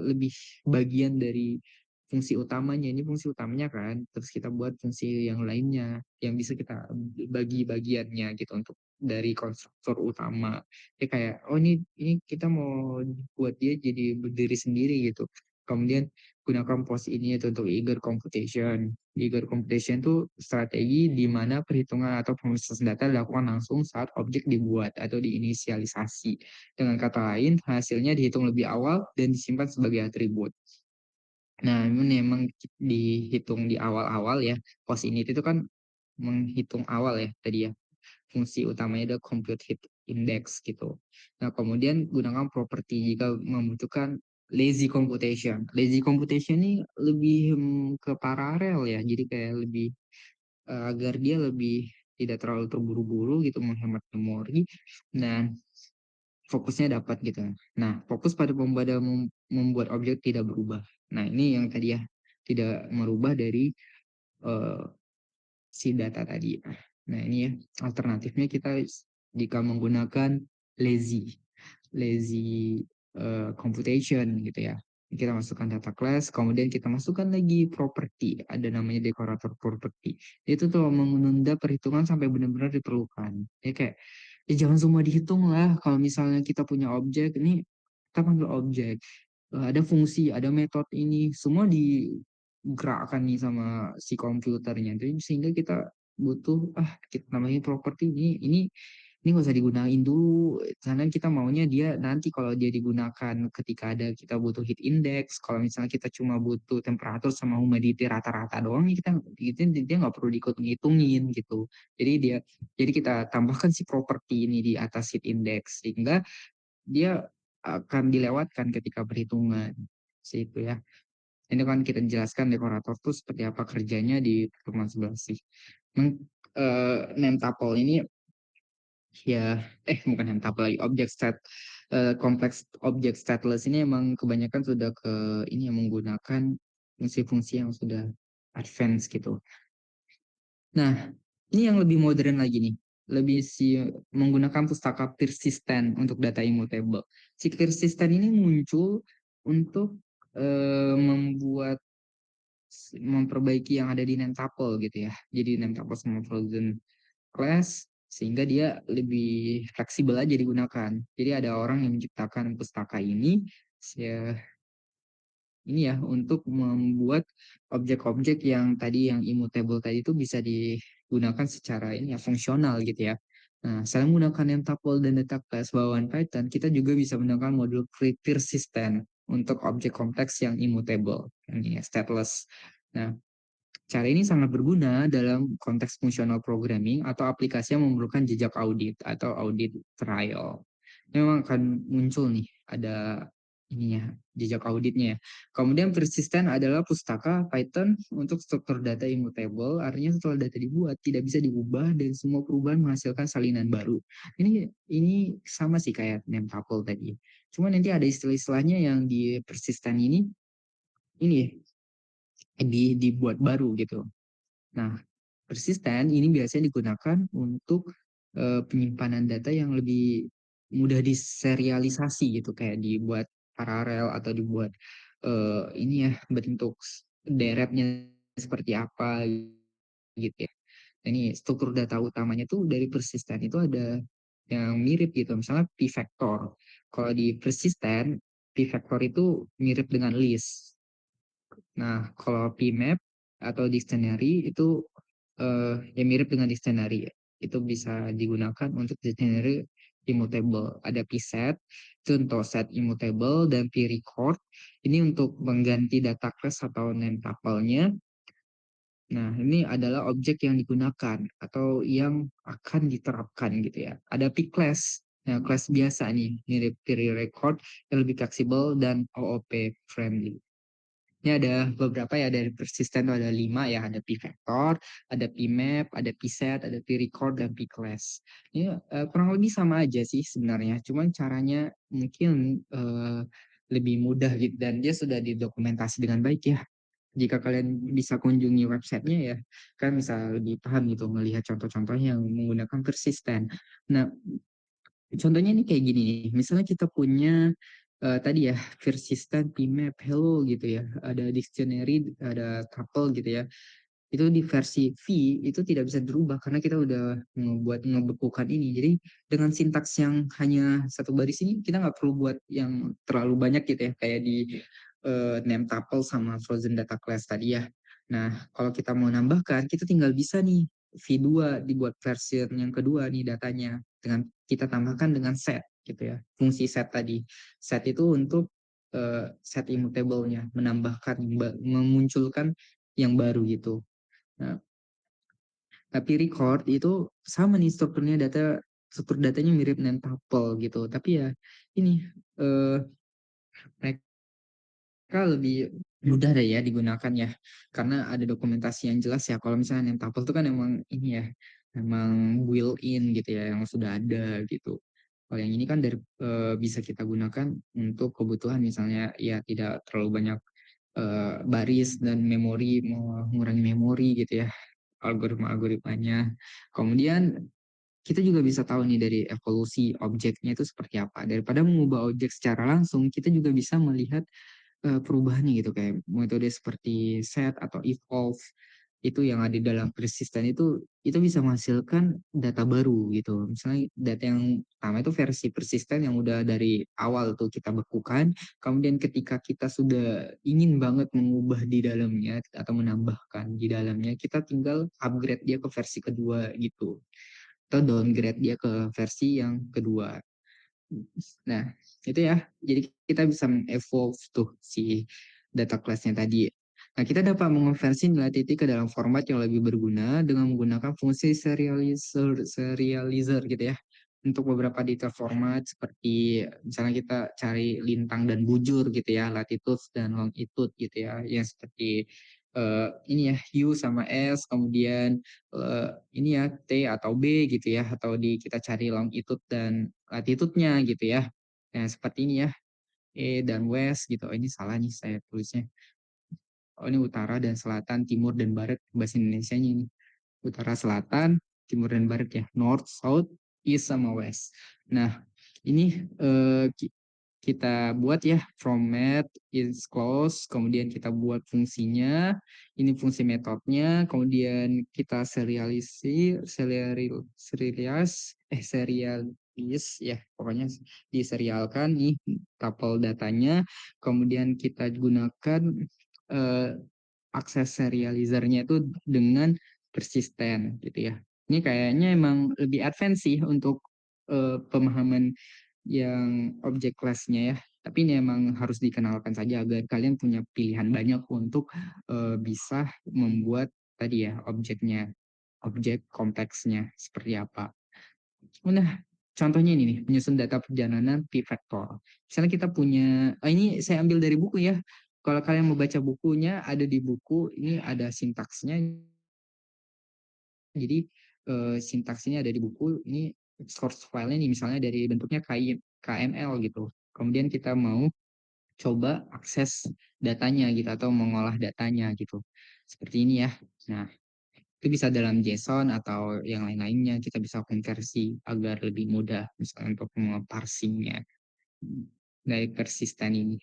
lebih bagian dari fungsi utamanya. Ini fungsi utamanya kan, terus kita buat fungsi yang lainnya yang bisa kita bagi bagiannya gitu untuk dari konstruktor utama. Ya kayak, oh ini kita mau buat dia jadi berdiri sendiri gitu. Kemudian gunakan pos ini itu untuk eager computation. Eager computation itu strategi di mana perhitungan atau pemrosesan data dilakukan langsung saat objek dibuat atau diinisialisasi. Dengan kata lain, hasilnya dihitung lebih awal dan disimpan sebagai atribut. Nah, ini memang dihitung di awal-awal ya. Pos ini itu kan menghitung awal ya tadi ya. Fungsi utamanya adalah compute heat index gitu. Nah, kemudian gunakan properti jika membutuhkan lazy computation. Lazy computation ini lebih ke paralel ya. Jadi kayak lebih agar dia lebih tidak terlalu terburu-buru gitu menghemat memori. Nah, fokusnya dapat gitu. Nah, fokus pada membuat objek tidak berubah. Nah, ini yang tadi ya tidak merubah dari eh, si data tadi. Nah, ini ya alternatifnya kita jika menggunakan lazy lazy computation gitu ya. Kita masukkan data class, kemudian kita masukkan lagi property, ada namanya dekorator property. Itu tuh menunda perhitungan sampai benar-benar diperlukan. Ya kayak, ya jangan semua dihitung lah. Kalau misalnya kita punya objek, ini kita panggil objek. Ada fungsi, ada metode ini, semua digerakkan nih sama si komputernya. Jadi sehingga kita butuh, kita namanya properti ini nggak usah digunain dulu karena kita maunya dia nanti kalau dia digunakan ketika ada kita butuh heat index, kalau misalnya kita cuma butuh temperatur sama humidity rata-rata doang ya kita itu dia nggak perlu diikut ngitungin gitu. Jadi kita tambahkan si properti ini di atas heat index sehingga dia akan dilewatkan ketika perhitungan situ ya. Ini kan kita jelaskan dekorator tuh seperti apa kerjanya di pertemuan sebelah sih. Name tuple ini ya, bukan yang tabel lagi, kompleks objek stateless ini emang kebanyakan sudah ini yang menggunakan fungsi-fungsi yang sudah advance gitu. Nah, ini yang lebih modern lagi nih, menggunakan pustaka persisten untuk data immutable. Si persisten ini muncul untuk memperbaiki yang ada di Nentapel gitu ya. Jadi Nentapel sama Frozen class sehingga dia lebih fleksibel aja digunakan. Jadi ada orang yang menciptakan pustaka ini ya untuk membuat objek-objek yang tadi yang immutable tadi itu bisa digunakan secara ini ya fungsional gitu ya. Nah, selain menggunakan Nentapel dan data class bawaan Python, kita juga bisa menggunakan modul persistent untuk objek kompleks yang immutable, ini ya, stateless. Nah, cara ini sangat berguna dalam konteks fungsional programming atau aplikasi yang memerlukan jejak audit atau audit trial. Memang akan muncul nih, ada ininya, jejak auditnya ya. Kemudian persisten adalah pustaka Python untuk struktur data immutable, artinya setelah data dibuat tidak bisa diubah dan semua perubahan menghasilkan salinan baru. Ini sama sih kayak name tuple tadi. Cuma nanti ada istilah-istilahnya yang di persisten ini ya, dibuat baru gitu. Nah, persisten ini biasanya digunakan untuk penyimpanan data yang lebih mudah diserialisasi gitu, kayak dibuat paralel atau dibuat ini ya bentuk deretnya seperti apa gitu ya. Ini struktur data utamanya tuh dari persisten itu ada yang mirip gitu, misalnya p-vector. Kalau di persisten, p-vector itu mirip dengan list. Nah, kalau PMap atau dictionary itu ya mirip dengan dictionary. Itu bisa digunakan untuk dictionary immutable. Ada pset, itu untuk set immutable, dan prerecord. Ini untuk mengganti data class atau name tuple-nya. Nah, ini adalah objek yang digunakan atau yang akan diterapkan gitu ya. Ada p-class. Nah, kelas biasa nih, mirip pre-record yang lebih fleksibel dan OOP friendly. Ini ada beberapa ya dari persisten tuh ada 5 ya, ada P-Vector, ada P-Map, ada P-Set, ada P-Record, dan P-Class. Ini kurang lebih sama aja sih sebenarnya, cuman caranya mungkin lebih mudah gitu dan dia sudah didokumentasi dengan baik ya. Jika kalian bisa kunjungi websitenya ya, kan bisa lebih paham gitu melihat contoh-contoh yang menggunakan persisten. Nah, contohnya ini kayak gini nih, misalnya kita punya tadi ya persistent PMap hello gitu ya, ada dictionary, ada tuple gitu ya. Itu di versi V itu tidak bisa dirubah karena kita udah ngebekukan ini. Jadi dengan sintaks yang hanya satu baris ini kita nggak perlu buat yang terlalu banyak gitu ya kayak di name tuple sama frozen data class tadi ya. Nah, kalau kita mau nambahkan kita tinggal bisa nih V2 dibuat versi yang kedua nih datanya dengan kita tambahkan dengan set gitu ya. Fungsi set tadi. Set itu untuk set immutable-nya, menambahkan memunculkan yang baru gitu. Nah, tapi record itu sama nih struktur datanya mirip dengan tuple gitu. Tapi ya ini eh, mereka lebih mudah deh ya digunakan ya. Karena ada dokumentasi yang jelas ya. Kalau misalnya yang tuple itu kan emang ini ya, emang built-in gitu ya, yang sudah ada gitu. Kalau yang ini kan bisa kita gunakan untuk kebutuhan misalnya ya tidak terlalu banyak baris dan memori, mau mengurangi memori gitu ya algoritma-algoritmanya. Kemudian kita juga bisa tahu nih dari evolusi objeknya itu seperti apa. Daripada mengubah objek secara langsung, kita juga bisa melihat perubahannya gitu kayak metode seperti set atau evolve itu yang ada di dalam persistent itu bisa menghasilkan data baru gitu. Misalnya data yang pertama itu versi persistent yang udah dari awal tuh kita bekukan, kemudian ketika kita sudah ingin banget mengubah di dalamnya atau menambahkan di dalamnya, kita tinggal upgrade dia ke versi kedua gitu. Atau downgrade dia ke versi yang kedua. Nah, itu ya. Jadi kita bisa evolve tuh si data class-nya tadi. Nah, kita dapat mengonversi nilai titik ke dalam format yang lebih berguna dengan menggunakan fungsi serializer gitu ya. Untuk beberapa data format seperti misalnya kita cari lintang dan bujur gitu ya, latitude dan longitude gitu ya, yang seperti ini ya U sama S, kemudian ini ya T atau B gitu ya, atau kita cari longitude dan latitude-nya gitu ya. Nah, seperti ini ya, E dan West gitu. Oh, ini salah nih saya tulisnya. Oh, ini utara dan selatan, timur dan barat bahasa Indonesianya ini. Utara, selatan, timur dan barat ya. North, south, east sama west. Nah, ini kita buat ya format is close, kemudian kita buat fungsinya, ini fungsi metodenya, kemudian kita serialis ya, pokoknya diserialkan nih tuple datanya, kemudian kita gunakan eh, akses serializernya itu dengan persisten gitu ya. Ini kayaknya emang lebih advance sih untuk pemahaman yang objek kelasnya ya. Tapi ini emang harus dikenalkan saja agar kalian punya pilihan banyak untuk bisa membuat tadi ya objeknya, objek kompleksnya seperti apa. Nah, contohnya ini nih, menyusun data perjalanan P-Vector. Misalnya kita punya, ini saya ambil dari buku ya. Kalau kalian mau baca bukunya, ada di buku, ini ada sintaksnya. Jadi sintaksnya ada di buku, ini source file-nya nih misalnya dari bentuknya KML gitu. Kemudian kita mau coba akses datanya gitu atau mengolah datanya gitu. Seperti ini ya. Nah, itu bisa dalam JSON atau yang lain-lainnya kita bisa konversi agar lebih mudah misalnya untuk parsingnya dari persisten ini.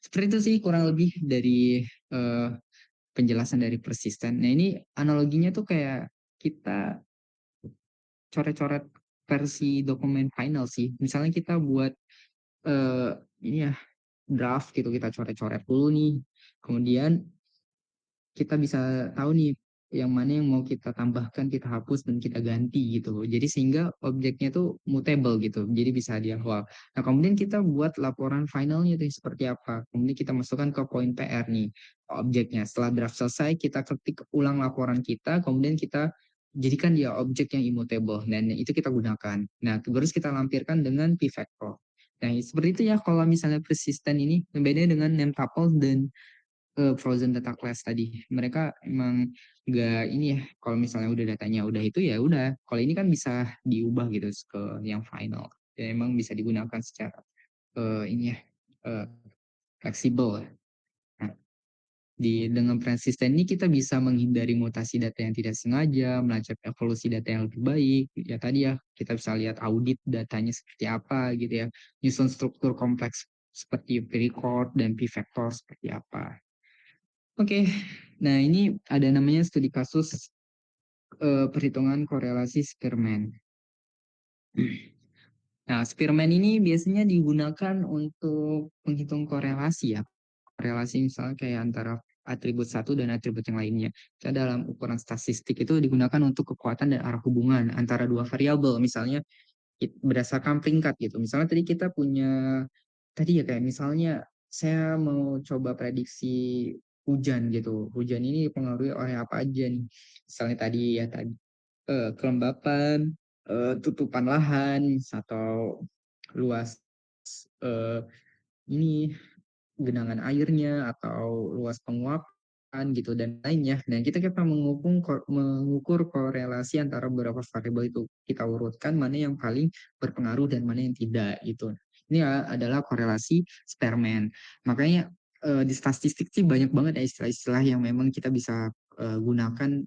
Seperti itu sih kurang lebih dari eh, penjelasan dari persisten. Nah ini analoginya tuh kayak kita coret-coret versi dokumen final sih. Misalnya kita buat eh, ini ya draft gitu kita coret-coret dulu nih. Kemudian kita bisa tahu nih yang mana yang mau kita tambahkan, kita hapus dan kita ganti gitu. Jadi sehingga objeknya tuh mutable gitu. Jadi bisa di awal. Nah, kemudian kita buat laporan finalnya tuh seperti apa. Kemudian kita masukkan ke poin PR nih objeknya. Setelah draft selesai, kita ketik ulang laporan kita, kemudian kita jadikan dia objek yang immutable dan itu kita gunakan. Nah, terus kita lampirkan dengan p-vector. Nah, seperti itu ya kalau misalnya persisten ini beda dengan name tuple dan frozen data class tadi. Mereka emang nggak ini ya, kalau misalnya udah datanya udah itu ya udah. Kalau ini kan bisa diubah gitu ke yang final. Dan emang bisa digunakan secara ini ya eh, fleksibel. Nah, dengan persisten ini kita bisa menghindari mutasi data yang tidak sengaja, melacak evolusi data yang lebih baik. Ya tadi ya, kita bisa lihat audit datanya seperti apa gitu ya. Nyusun struktur kompleks seperti p-record dan p-vector seperti apa. Oke, nah ini ada namanya studi kasus perhitungan korelasi Spearman. Nah, Spearman ini biasanya digunakan untuk menghitung korelasi ya. Korelasi misalnya kayak antara atribut satu dan atribut yang lainnya. Kita dalam ukuran statistik itu digunakan untuk kekuatan dan arah hubungan antara dua variabel. Misalnya berdasarkan peringkat gitu. Misalnya tadi kita punya, tadi ya kayak misalnya saya mau coba prediksi hujan gitu. Hujan ini dipengaruhi oleh apa aja nih. Misalnya tadi kelembapan, tutupan lahan, atau luas eh, ini genangan airnya atau luas penguapan gitu dan lainnya. Dan kita mengukur korelasi antara beberapa variabel itu. Kita urutkan mana yang paling berpengaruh dan mana yang tidak gitu. Ini adalah korelasi Spearman. Makanya di statistik sih banyak banget ya istilah-istilah yang memang kita bisa gunakan.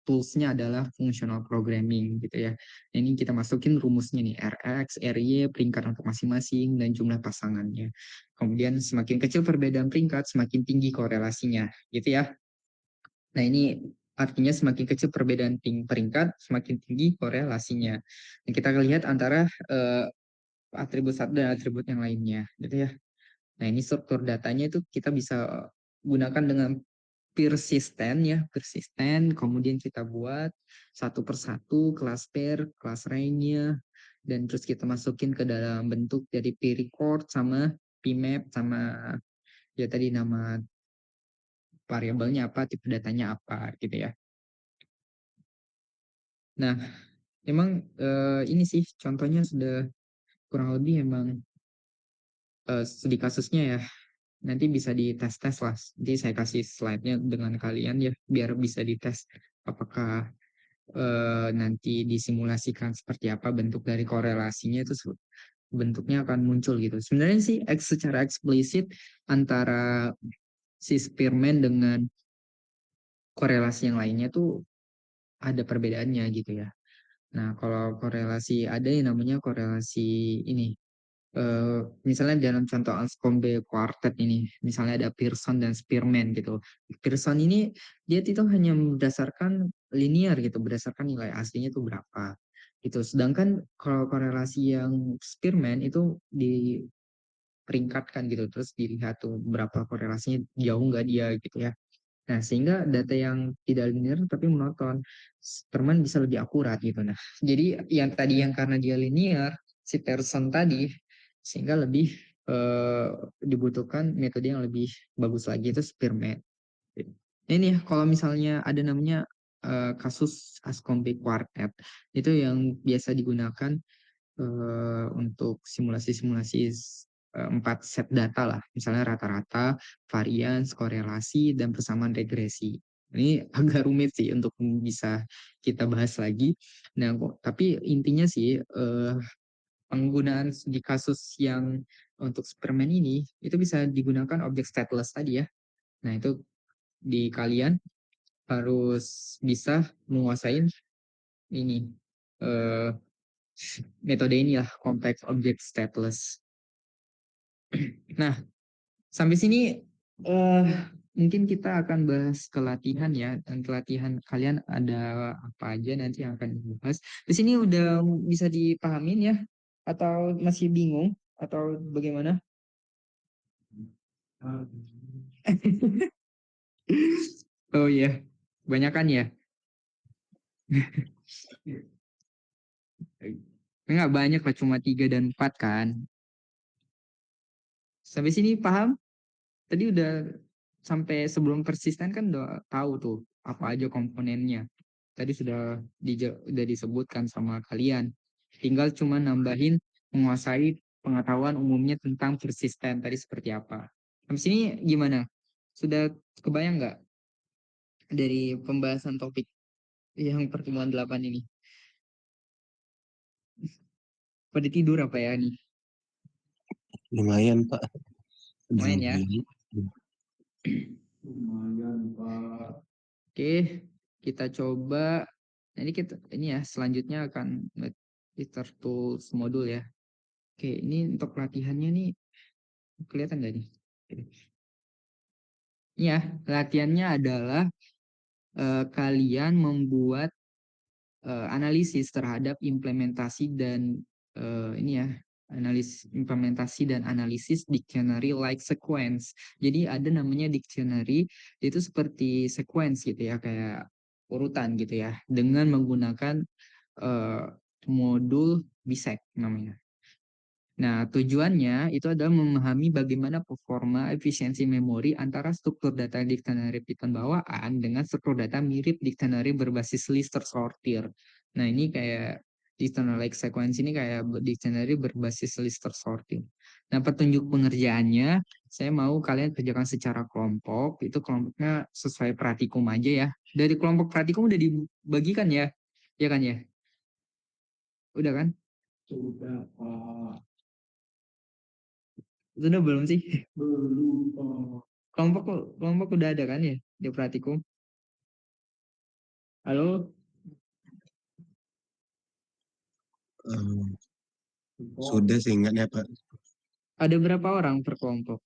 Toolsnya adalah functional programming gitu ya. Ini kita masukin rumusnya nih, Rx, Ry, peringkat untuk masing-masing, dan jumlah pasangannya. Kemudian semakin kecil perbedaan peringkat, semakin tinggi korelasinya gitu ya. Nah ini artinya semakin kecil perbedaan peringkat, semakin tinggi korelasinya. Dan kita lihat antara atribut satu dan atribut yang lainnya gitu ya. Nah ini struktur datanya itu kita bisa gunakan dengan persisten ya, persisten. Kemudian kita buat satu persatu kelas pair, kelas range-nya, dan terus kita masukin ke dalam bentuk dari p-record sama p-map sama ya tadi nama variabelnya apa, tipe datanya apa gitu ya. Nah, emang ini sih contohnya sudah kurang lebih emang studi kasusnya ya. Nanti bisa dites-tes lah. Nanti saya kasih slide-nya dengan kalian ya, biar bisa dites apakah nanti disimulasikan seperti apa bentuk dari korelasinya itu bentuknya akan muncul gitu. Sebenarnya sih secara eksplisit antara si Spearman dengan korelasi yang lainnya tuh ada perbedaannya gitu ya. Nah, kalau korelasi ada yang namanya korelasi ini. Misalnya dalam contoh Anscombe Quartet ini, misalnya ada Pearson dan Spearman gitu. Pearson ini dia itu hanya berdasarkan linear gitu, berdasarkan nilai aslinya itu berapa gitu. Sedangkan kalau korelasi yang Spearman itu diperingkatkan gitu, terus dilihat tuh berapa korelasinya jauh nggak dia gitu ya. Nah, sehingga data yang tidak linear tapi monoton, Spearman bisa lebih akurat gitu. Nah, jadi yang tadi yang karena dia linear, si Pearson tadi, sehingga lebih dibutuhkan metode yang lebih bagus lagi itu Spearman. Nah, ini ya, kalau misalnya ada namanya kasus Anscombe Quartet, itu yang biasa digunakan untuk simulasi-simulasi 4 set data lah, misalnya rata-rata, varians, korelasi, dan persamaan regresi. Ini agak rumit sih untuk bisa kita bahas lagi. Nah, tapi intinya sih penggunaan di kasus yang untuk Superman ini itu bisa digunakan objek stateless tadi ya. Nah, itu di kalian harus bisa menguasai ini eh, metode ini lah, complex object stateless. Nah, sampai sini eh mungkin kita akan bahas kelatihan ya. Dan kelatihan kalian ada apa aja nanti yang akan dibahas. Di sini udah bisa dipahamin ya? Atau masih bingung? Atau bagaimana? Oh iya, kebanyakan ya? Enggak banyak lah, cuma 3 dan 4 kan. Sampai sini paham? Tadi udah sampai sebelum persisten kan udah tahu tuh apa aja komponennya. tadi sudah disebutkan sama kalian. Tinggal cuma nambahin menguasai pengetahuan umumnya tentang persisten tadi seperti apa. Sampai sini gimana? Sudah kebayang nggak dari pembahasan topik yang pertemuan 8 ini? Pada tidur apa ya nih? Lumayan, Pak. Lumayan ya. Lumayan. Lumayan, Pak. Oke, kita coba. Nanti kita ini ya selanjutnya akan Editor Tools modul ya. Oke, ini untuk latihannya nih kelihatan nggak nih? Iya, latihannya adalah kalian membuat analisis terhadap implementasi dan ini ya implementasi dan analisis dictionary like sequence. Jadi ada namanya dictionary itu seperti sequence gitu ya kayak urutan gitu ya dengan menggunakan eh, modul bisect namanya. Nah, tujuannya itu adalah memahami bagaimana performa efisiensi memori antara struktur data dictionary Python bawaan dengan struktur data mirip dictionary berbasis list tersortir. Nah, ini kayak dictionary like sequence ini kayak dictionary berbasis list tersortir. Nah, petunjuk pengerjaannya, saya mau kalian kerjakan secara kelompok. Itu kelompoknya sesuai praktikum aja ya. Dari kelompok praktikum udah dibagikan ya? Ya kan ya? Udah kan? Sudah, Pak. Sudah belum sih? Belum. Kelompok kelompok udah ada kan ya di praktikum? Halo? Sudah seingatnya, Pak. Ada berapa orang per kelompok?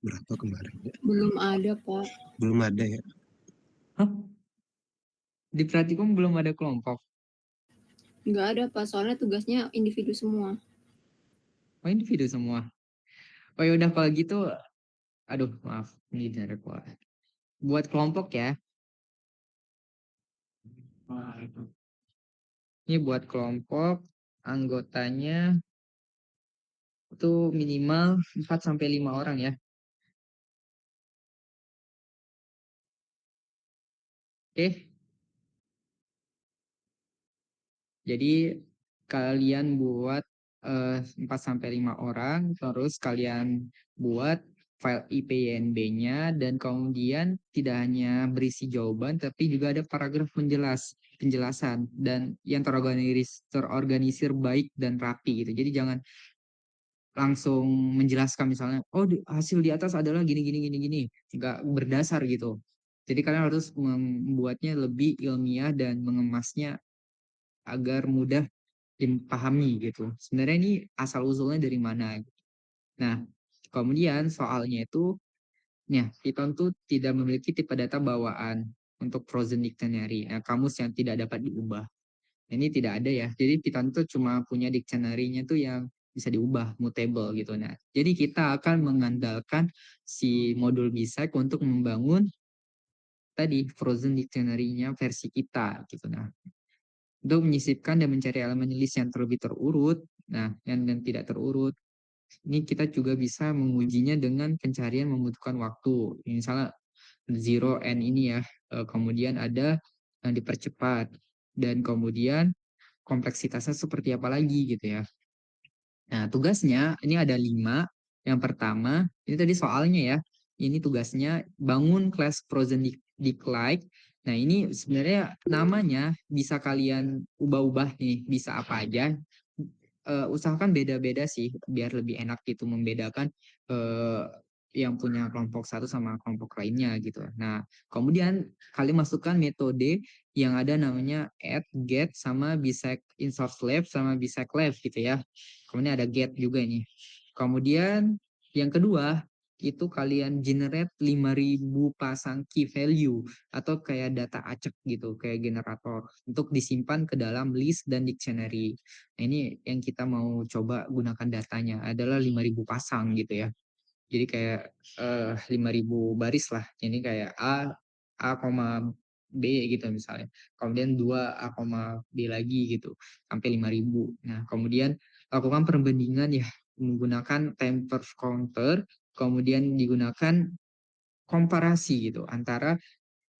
Berapa kemarin ya? Belum ada, Pak. Belum ada ya. Hah? Di praktikum belum ada kelompok. Nggak ada, Pak. Soalnya tugasnya individu semua. Oh, individu semua. Oh ya udah kalau gitu, aduh maaf ini dari gua. Buat kelompok ya. Ini buat kelompok anggotanya itu minimal 4 sampai 5 orang ya. Oke. Jadi kalian buat 4 sampai 5 orang, terus kalian buat file IPYNB-nya dan kemudian tidak hanya berisi jawaban tapi juga ada paragraf penjelasan dan yang terorganisir baik dan rapi gitu. Jadi jangan langsung menjelaskan misalnya hasil di atas adalah gini gini gini gini, nggak berdasar gitu. Jadi kalian harus membuatnya lebih ilmiah dan mengemasnya agar mudah dipahami gitu. Sebenarnya ini asal usulnya dari mana? Nah, kemudian soalnya itu, ya Python tuh tidak memiliki tipe data bawaan untuk frozen dictionary. Nah, kamus yang tidak dapat diubah. Ini tidak ada ya. Jadi Python tuh cuma punya dictionary-nya tuh yang bisa diubah, mutable gitu. Nah, jadi kita akan mengandalkan si modul Bisect untuk membangun tadi frozen dictionary-nya versi kita gitu. Nah, untuk menyisipkan dan mencari elemen list yang terlebih terurut, nah yang dan tidak terurut. Ini kita juga bisa mengujinya dengan pencarian membutuhkan waktu. Misalnya zero n ini ya, kemudian ada yang dipercepat dan kemudian kompleksitasnya seperti apa lagi gitu ya. Nah, tugasnya ini ada 5. Yang pertama, ini tadi soalnya ya. Ini tugasnya bangun kelas Frozen Decline. Nah, ini sebenarnya namanya bisa kalian ubah-ubah nih, bisa apa aja. Usahakan beda-beda sih, biar lebih enak gitu membedakan eh, yang punya kelompok satu sama kelompok lainnya gitu. Nah, kemudian kalian masukkan metode yang ada namanya add, get, sama bisect insert lab sama bisect lab gitu ya. Kemudian ada get juga ini. Kemudian yang kedua itu kalian generate 5.000 pasang key value atau kayak data acak gitu, kayak generator untuk disimpan ke dalam list dan dictionary. Nah, ini yang kita mau coba gunakan datanya adalah 5.000 pasang gitu ya. Jadi kayak 5.000 baris lah. Ini kayak A, B gitu misalnya. Kemudian 2 A, B lagi gitu sampai 5.000. Nah, kemudian lakukan perbandingan ya menggunakan temper counter, kemudian digunakan komparasi gitu antara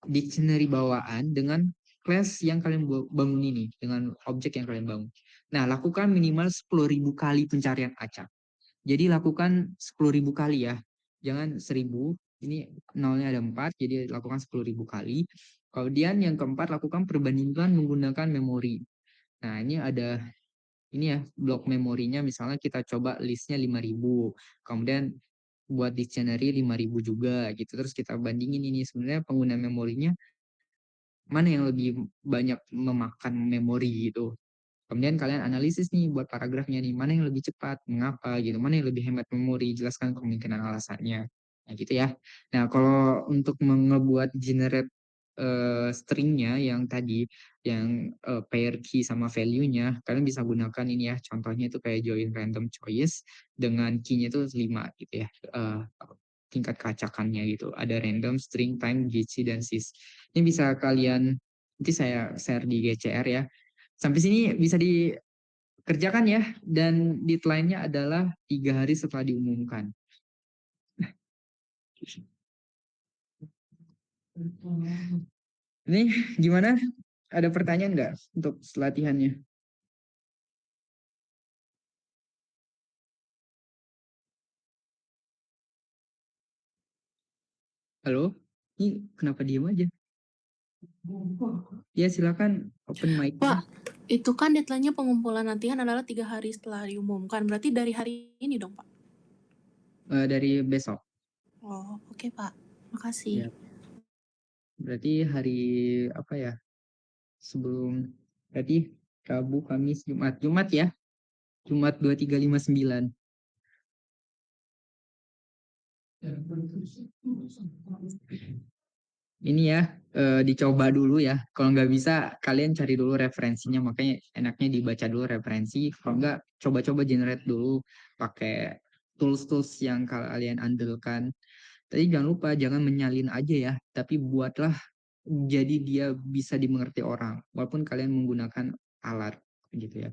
dictionary bawaan dengan class yang kalian bangun ini, dengan objek yang kalian bangun. Nah, lakukan minimal 10.000 kali pencarian acak. Jadi lakukan 10.000 kali ya, jangan 1.000. Ini nolnya ada 4, jadi lakukan 10.000 kali. Kemudian yang keempat, lakukan perbandingan menggunakan memori. Nah, ini ya blok memorinya, misalnya kita coba listnya 5.000, kemudian buat dictionary 5.000 juga gitu. Terus kita bandingin ini sebenarnya pengguna memorinya mana yang lebih banyak memakan memori gitu. Kemudian kalian analisis nih buat paragrafnya nih, mana yang lebih cepat, mengapa gitu, mana yang lebih hemat memori, jelaskan kemungkinan alasannya. Nah gitu ya. Nah kalau untuk ngebuat generate stringnya yang tadi, yang pair key sama value-nya, kalian bisa gunakan ini ya, contohnya itu kayak join random choice dengan key-nya itu 5 gitu ya. Tingkat keacakannya gitu. Ada random, string, time, GC, dan sys. Ini bisa kalian, nanti saya share di GCR ya. Sampai sini bisa dikerjakan ya, dan deadline-nya adalah 3 hari setelah diumumkan. Ini gimana? Ada pertanyaan nggak untuk latihannya? Halo? Ini kenapa diem aja? Ya silakan open mic. Pak, itu kan deadline-nya pengumpulan latihan adalah 3 hari setelah diumumkan. Berarti dari hari ini dong, Pak? Dari besok. Oh, oke, Pak. Makasih. Ya. Berarti hari apa ya? Sebelum berarti Rabu, Kamis, Jumat. Jumat ya? Jumat 2359. Ini ya, dicoba dulu ya. Kalau nggak bisa, kalian cari dulu referensinya. Makanya enaknya dibaca dulu referensi. Kalau nggak, coba-coba generate dulu pakai tools-tools yang kalian andalkan. Tapi jangan lupa, jangan menyalin aja ya. Tapi buatlah jadi dia bisa dimengerti orang. Walaupun kalian menggunakan alat gitu ya.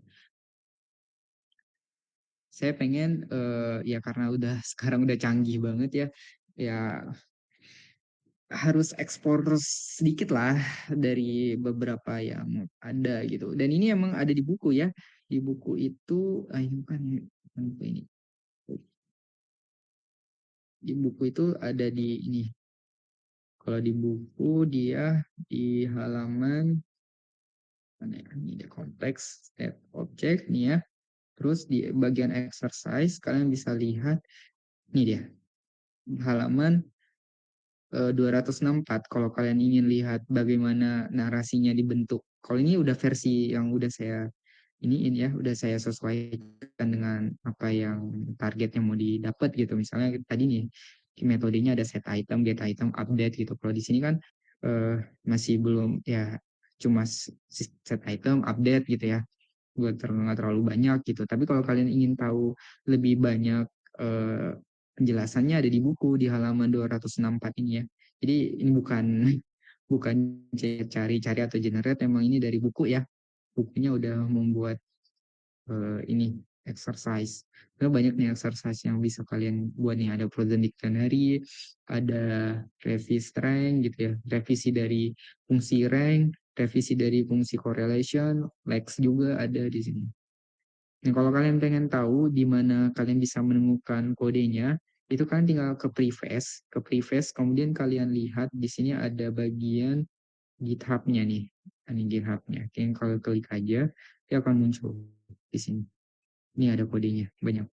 Saya pengen ya karena udah sekarang udah canggih banget ya. Ya harus ekspor sedikit lah dari beberapa yang ada gitu. Dan ini emang ada di buku ya. Di buku itu, ini bukan buku ini. Di buku itu ada di ini. Kalau di buku dia di halaman mana ya? Ini ada kompleks state object nih ya. Terus di bagian exercise kalian bisa lihat ini dia halaman 264 kalau kalian ingin lihat bagaimana narasinya dibentuk. Kalau ini udah versi yang udah saya ini ya, udah saya sesuaikan dengan apa yang targetnya mau didapat gitu. Misalnya tadi nih metodenya ada set item, get item, update gitu. Kalau di sini kan masih belum ya, cuma set item, update gitu ya. Nggak terlalu banyak gitu. Tapi kalau kalian ingin tahu lebih banyak penjelasannya ada di buku di halaman 264 ini ya. Jadi ini bukan bukan cari-cari atau generate, emang ini dari buku ya. Bukunya udah membuat ini exercise. Karena banyak nih exercise yang bisa kalian buat nih. Ada frozen dictionary, ada revisi strength gitu ya. Revisi dari fungsi rank, revisi dari fungsi correlation, lex juga ada di sini. Nah, kalau kalian pengen tahu di mana kalian bisa menemukan kodenya, itu kalian tinggal ke preface, kemudian kalian lihat di sini ada bagian GitHub-nya nih. Ini GitHub-nya. Oke, kalau klik aja, dia akan muncul di sini. Ini ada kodenya, banyak.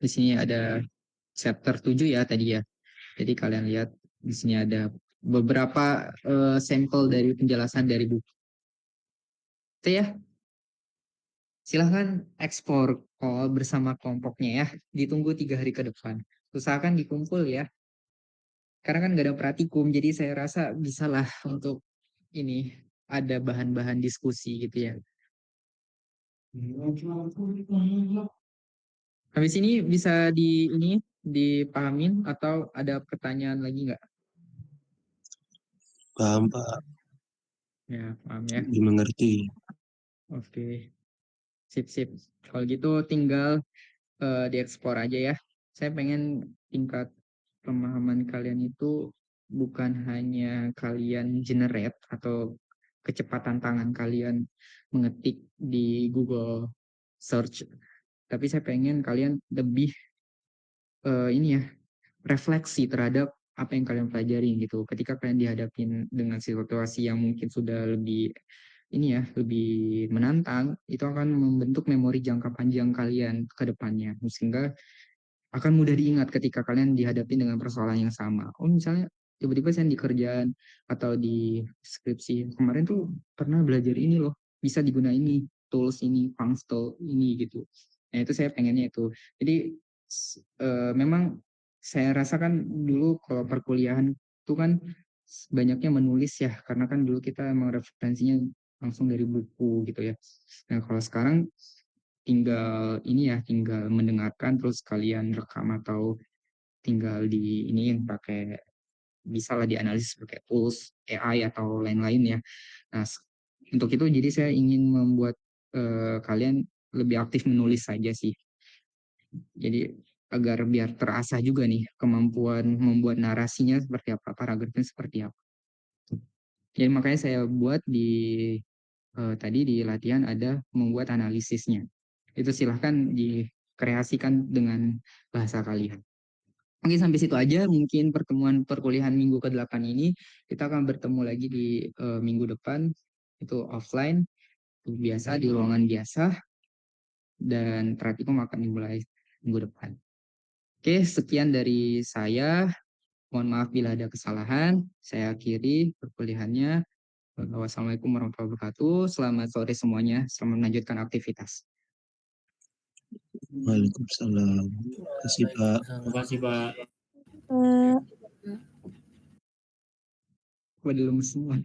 Di sini ada chapter 7 ya tadi ya. Jadi kalian lihat di sini ada beberapa sampel dari penjelasan dari buku. Itu ya. Silahkan ekspor call bersama kelompoknya ya. Ditunggu 3 hari ke depan. Usahakan dikumpul ya. Karena kan nggak ada praktikum, jadi saya rasa bisalah untuk ini ada bahan-bahan diskusi gitu ya. Habis ini bisa ini dipahamin atau ada pertanyaan lagi nggak? Paham, Pak. Ya, paham ya. Dimengerti. Oke. Sip, sip. Kalau gitu tinggal dieksplor aja ya. Saya pengen tingkat pemahaman kalian itu bukan hanya kalian generate atau kecepatan tangan kalian mengetik di Google Search, tapi saya pengen kalian lebih ini ya, refleksi terhadap apa yang kalian pelajari gitu. Ketika kalian dihadapin dengan situasi yang mungkin sudah lebih ini ya, lebih menantang, itu akan membentuk memori jangka panjang kalian ke depannya. Sehingga akan mudah diingat ketika kalian dihadapi dengan persoalan yang sama. Oh, misalnya tiba-tiba saya di kerjaan atau di skripsi kemarin tuh pernah belajar ini loh, bisa digunakan ini, tools ini, functional ini gitu. Nah, itu saya pengennya itu. Jadi memang saya rasakan dulu kalau perkuliahan itu kan banyaknya menulis ya, karena kan dulu kita emang referensinya langsung dari buku gitu ya. Nah, kalau sekarang tinggal ini ya, tinggal mendengarkan terus kalian rekam atau tinggal di ini yang pakai bisa lah dianalisis pakai tools AI atau lain-lain ya. Nah, untuk itu jadi saya ingin membuat kalian lebih aktif menulis saja sih. Jadi agar biar terasah juga nih kemampuan membuat narasinya seperti apa, paragrafnya seperti apa. Jadi makanya saya buat di tadi di latihan ada membuat analisisnya. Itu silahkan dikreasikan dengan bahasa kalian. Oke, sampai situ aja mungkin pertemuan perkuliahan minggu ke-8 ini. Kita akan bertemu lagi di minggu depan, itu offline, biasa di ruangan biasa, dan praktikum akan dimulai minggu depan. Oke, sekian dari saya. Mohon maaf bila ada kesalahan. Saya akhiri perkuliahannya. Wassalamualaikum warahmatullahi wabarakatuh. Selamat sore semuanya. Selamat melanjutkan aktivitas. Waalaikumsalam. Terima kasih, Pak. Terima kasih, Pak. Belum semua.